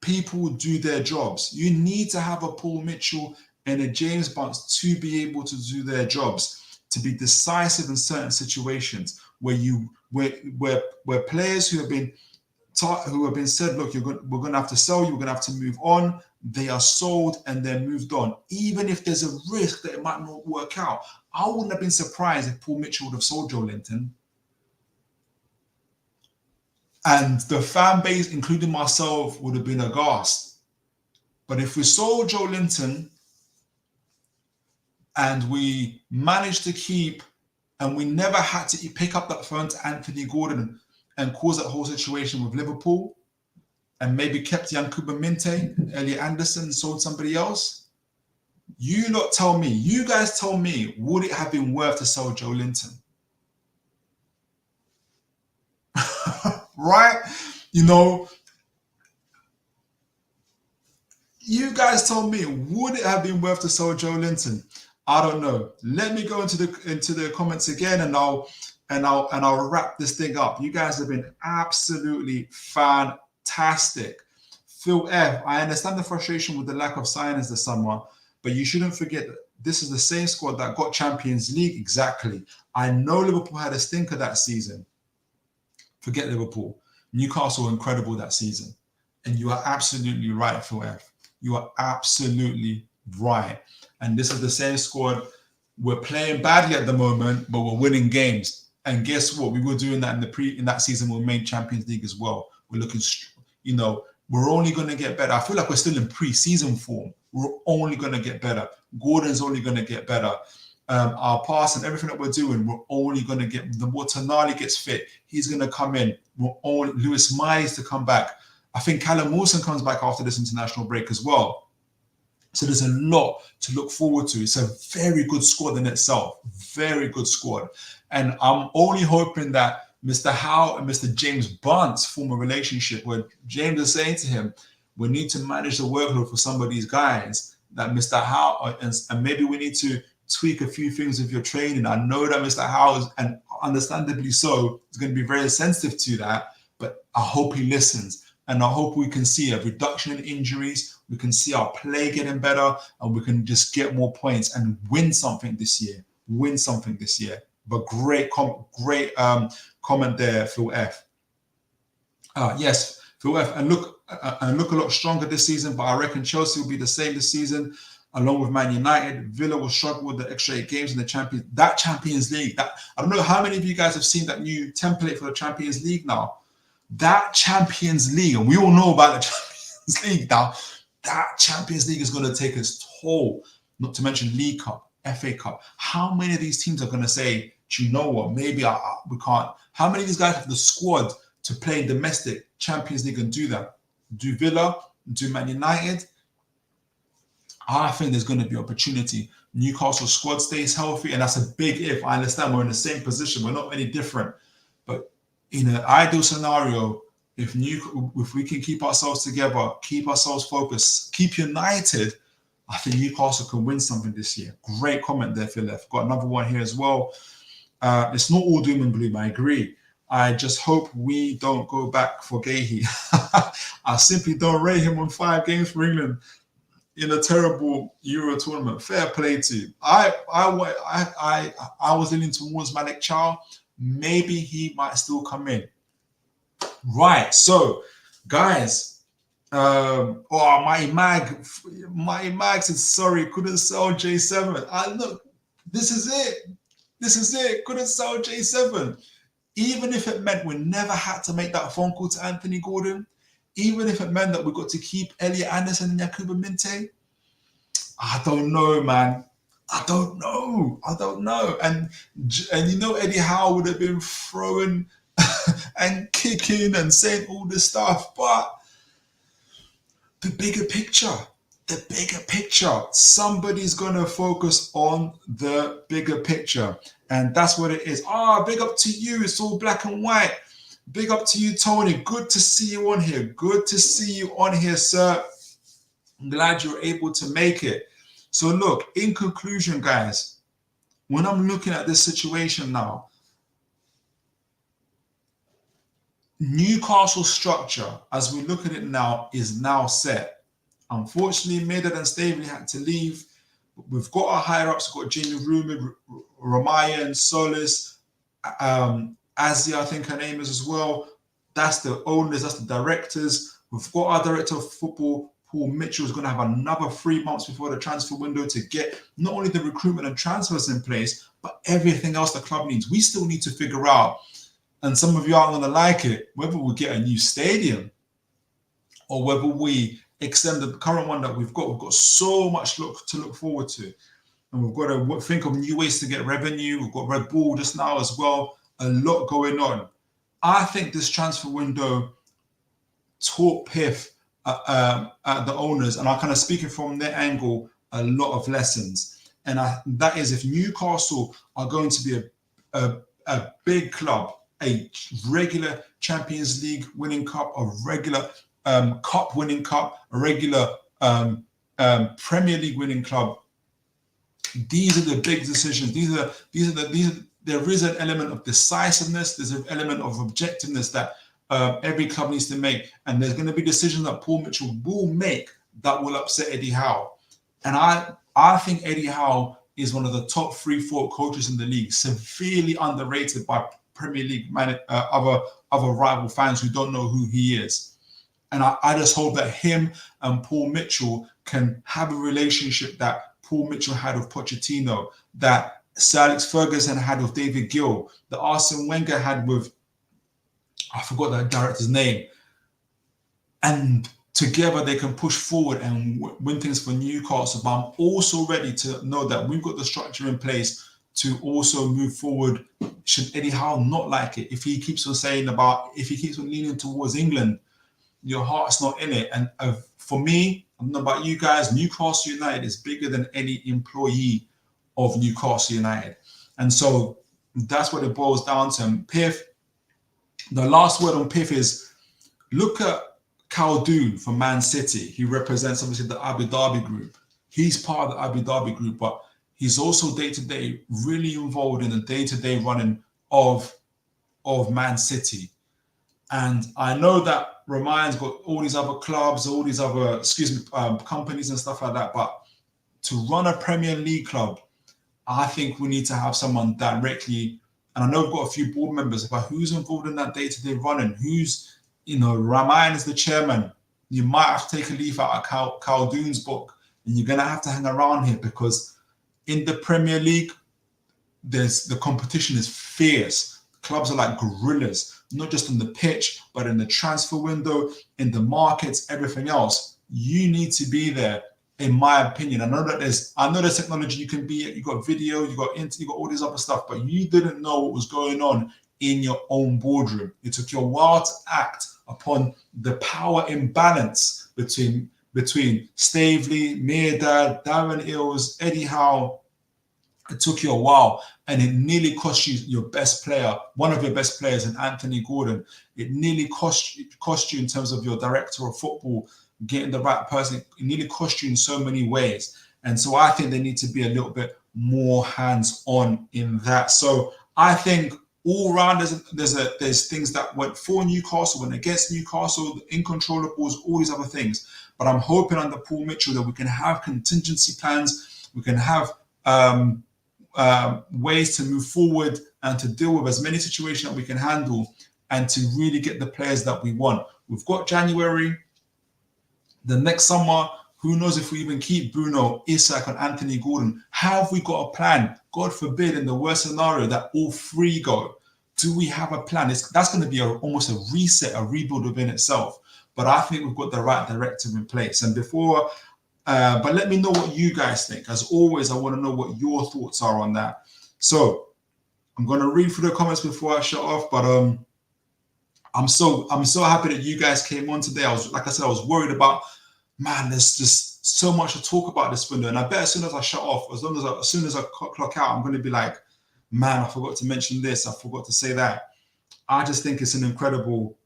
people do their jobs. You need to have a Paul Mitchell and a James Bunce to be able to do their jobs, to be decisive in certain situations where players who have been said, look, we're going to have to sell you, we're going to have to move on. They are sold and they're moved on. Even if there's a risk that it might not work out. I wouldn't have been surprised if Paul Mitchell would have sold Joelinton. And the fan base, including myself, would have been aghast. But if we sold Joelinton and we managed to keep, and we never had to pick up that phone to Anthony Gordon and cause that whole situation with Liverpool, and maybe kept Yankuba Minte, Elliot Anderson, sold somebody else, you guys tell me, would it have been worth to sell Joelinton? Right? You guys tell me, would it have been worth to sell Joelinton? I don't know. Let me go into the comments again, and I'll wrap this thing up. You guys have been absolutely fantastic. Phil F, I understand the frustration with the lack of signings this summer, but you shouldn't forget that this is the same squad that got Champions League. Exactly. I know Liverpool had a stinker that season. Forget Liverpool. Newcastle were incredible that season. And you are absolutely right, Phil F. You are absolutely right. And this is the same squad. We're playing badly at the moment, but we're winning games. And guess what? We were doing that in that season. We made Champions League as well. We're looking, we're only going to get better. I feel like we're still in pre-season form. We're only going to get better. Gordon's only going to get better. Our pass and everything that we're doing, we're only going to get, the more Tonali gets fit, he's going to come in. Lewis Miles to come back. I think Callum Wilson comes back after this international break as well. So there's a lot to look forward to. It's a very good squad in itself. Very good squad. And I'm only hoping that Mr. Howe and Mr. James Bunce form a relationship where James is saying to him, we need to manage the workload for some of these guys. That Mr. Howe, and maybe we need to tweak a few things with your training. I know that Mr. Howe is, and understandably so, is going to be very sensitive to that, but I hope he listens. And I hope we can see a reduction in injuries. We can see our play getting better, and we can just get more points and win something this year. Win something this year. But great comment there, Phil F. Yes, Phil F. And look a lot stronger this season, but I reckon Chelsea will be the same this season, along with Man United. Villa will struggle with the extra 8 games in the Champions League. I don't know how many of you guys have seen that new template for the Champions League now. That Champions League, and we all know about the Champions League now, that Champions League is going to take its toll, not to mention League Cup, FA Cup. How many of these teams are going to say, do you know what, maybe we can't? How many of these guys have the squad to play domestic Champions League and do that? Do Villa, do Man United? I think there's going to be opportunity. Newcastle squad stays healthy, and that's a big if. I understand we're in the same position. We're not any different. But in an ideal scenario, if we can keep ourselves together, keep ourselves focused, keep united, I think Newcastle can win something this year. Great comment there, Phil. I've got another one here as well. It's not all doom and gloom, I agree. I just hope we don't go back for Gahey. I simply don't rate him on 5 games for England in a terrible Euro tournament. Fair play to you. I was leaning towards Malik Chow. Maybe he might still come in. So, guys, Mighty Mag said, sorry, couldn't sell J7. Look, this is it. Couldn't sell J7. Even if it meant we never had to make that phone call to Anthony Gordon, even if it meant that we got to keep Elliot Anderson and Yakuba Minte, I don't know, man. I don't know. And you know, Eddie Howe would have been throwing and kicking and saying all this stuff, but the bigger picture, somebody's going to focus on the bigger picture. And that's what it is. Big up to you. It's all black and white. Big up to you, Tony. Good to see you on here. Good to see you on here, sir. I'm glad you're able to make it. So look, in conclusion, guys, when I'm looking at this situation now, Newcastle structure, as we look at it now, is now set. Unfortunately, Medad and Staveley had to leave. We've got our higher ups. We've got Jamie Rumid, Ramaya and Solis, Azia, I think her name is as well. That's the owners, that's the directors. We've got our director of football, Paul Mitchell, is going to have another 3 months before the transfer window to get not only the recruitment and transfers in place, but everything else the club needs. We still need to figure out, and some of you aren't going to like it, whether we get a new stadium or whether we extend the current one that we've got. We've got so much to look forward to. And we've got to think of new ways to get revenue. We've got Red Bull just now as well. A lot going on. I think this transfer window taught PIF, the owners, and I'm kind of speaking from their angle, a lot of lessons. And that is, if Newcastle are going to be a big club, a regular Champions League winning cup, a regular cup winning cup, a regular Premier League winning club, these are the big decisions. There is an element of decisiveness. There's an element of objectiveness that every club needs to make. And there's going to be decisions that Paul Mitchell will make that will upset Eddie Howe. And I think Eddie Howe is one of the top 3-4 coaches in the league, severely underrated by Premier League other rival fans who don't know who he is. And I just hope that him and Paul Mitchell can have a relationship that Paul Mitchell had with Pochettino, that Sir Alex Ferguson had with David Gill, that Arsene Wenger had with, I forgot that director's name. And together they can push forward and win things for Newcastle. But I'm also ready to know that we've got the structure in place to also move forward. Should Eddie Howe not like it, if he keeps on saying if he keeps on leaning towards England, your heart's not in it. And for me, I don't know about you guys, Newcastle United is bigger than any employee of Newcastle United. And so that's what it boils down to. And PIF, the last word on PIF is, look at Khaldoon from Man City. He represents obviously the Abu Dhabi group. He's part of the Abu Dhabi group, but he's also day-to-day really involved in the day-to-day running of Man City. And I know that Ramayan's got all these other clubs, all these other, companies and stuff like that. But to run a Premier League club, I think we need to have someone directly. And I know we've got a few board members, but who's involved in that day-to-day running? Who's, Ramayan is the chairman. You might have to take a leaf out of Khaldoon's book, and you're going to have to hang around here, because in the Premier League, the competition is fierce. Clubs are like gorillas, not just on the pitch, but in the transfer window, in the markets, everything else. You need to be there, in my opinion. I know there's technology you can be at. You got video, you got all this other stuff, but you didn't know what was going on in your own boardroom. It took you a while to act upon the power imbalance between Stavely, Meerdad, Darren Ills, Eddie Howe. It took you a while, and it nearly cost you your best player, one of your best players, in Anthony Gordon. It nearly cost you in terms of your director of football, getting the right person. It nearly cost you in so many ways. And so I think they need to be a little bit more hands-on in that. So I think all round there's things that went for Newcastle, went against Newcastle, the incontrollables, all these other things. But I'm hoping under Paul Mitchell that we can have contingency plans, we can have ways to move forward and to deal with as many situations that we can handle, and to really get the players that we want. We've got January. The next summer, who knows if we even keep Bruno, Isak and Anthony Gordon. Have we got a plan? God forbid, in the worst scenario, that all three go. Do we have a plan? That's going to be almost a reset, a rebuild within itself. But I think we've got the right directive in place. And but let me know what you guys think. As always, I want to know what your thoughts are on that. So I'm going to read through the comments before I shut off. But I'm so happy that you guys came on today. I was worried about, man, there's just so much to talk about this window. And I bet as soon as I shut off, as soon as I clock out, I'm going to be like, man, I forgot to mention this. I forgot to say that. I just think it's an incredible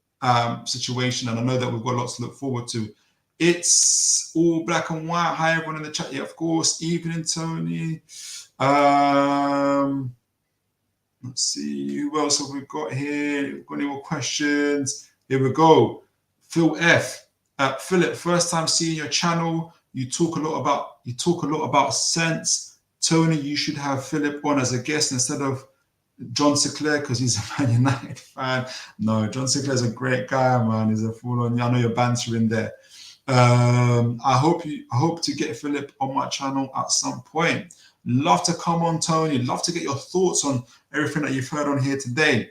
situation. And I know that we've got lots to look forward to. It's all black and white. Hi, everyone in the chat. Yeah, of course. Evening, Tony. Let's see. Who else have we got here? Got any more questions? Here we go. Phil F. Philip, first time seeing your channel. You talk a lot about sense. Tony, you should have Philip on as a guest instead of John Sinclair, because he's a Man United fan. No, John Sinclair's a great guy, man. He's a full on. I know you're bantering there. I hope to get Philip on my channel at some point. Love to come on, Tony. Love to get your thoughts on everything that you've heard on here today.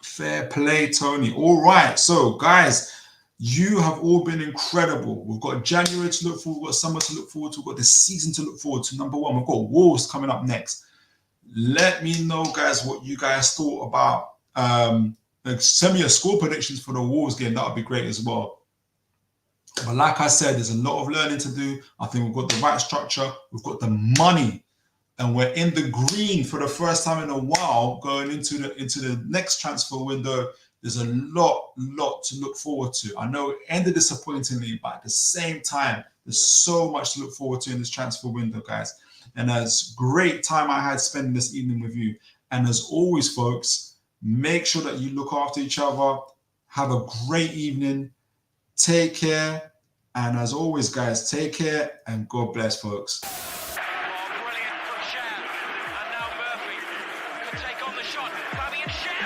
Fair play, Tony. All right, so guys, you have all been incredible. We've got January to look forward, we've got summer to look forward to, we've got the season to look forward to. Number one, we've got Wolves coming up next. Let me know, guys, what you guys thought about. Send me your score predictions for the Wolves game. That would be great as well. But like I said, there's a lot of learning to do. I think we've got the right structure. We've got the money. And we're in the green for the first time in a while going into the next transfer window. There's a lot to look forward to. I know it ended disappointingly, but at the same time, there's so much to look forward to in this transfer window, guys. And it's a great time I had spending this evening with you. And as always, folks, make sure that you look after each other. Have a great evening. Take care. And as always, guys, take care and God bless, folks. Oh, brilliant from Sham. And now Murphy could take on the shot. Fabian Sham.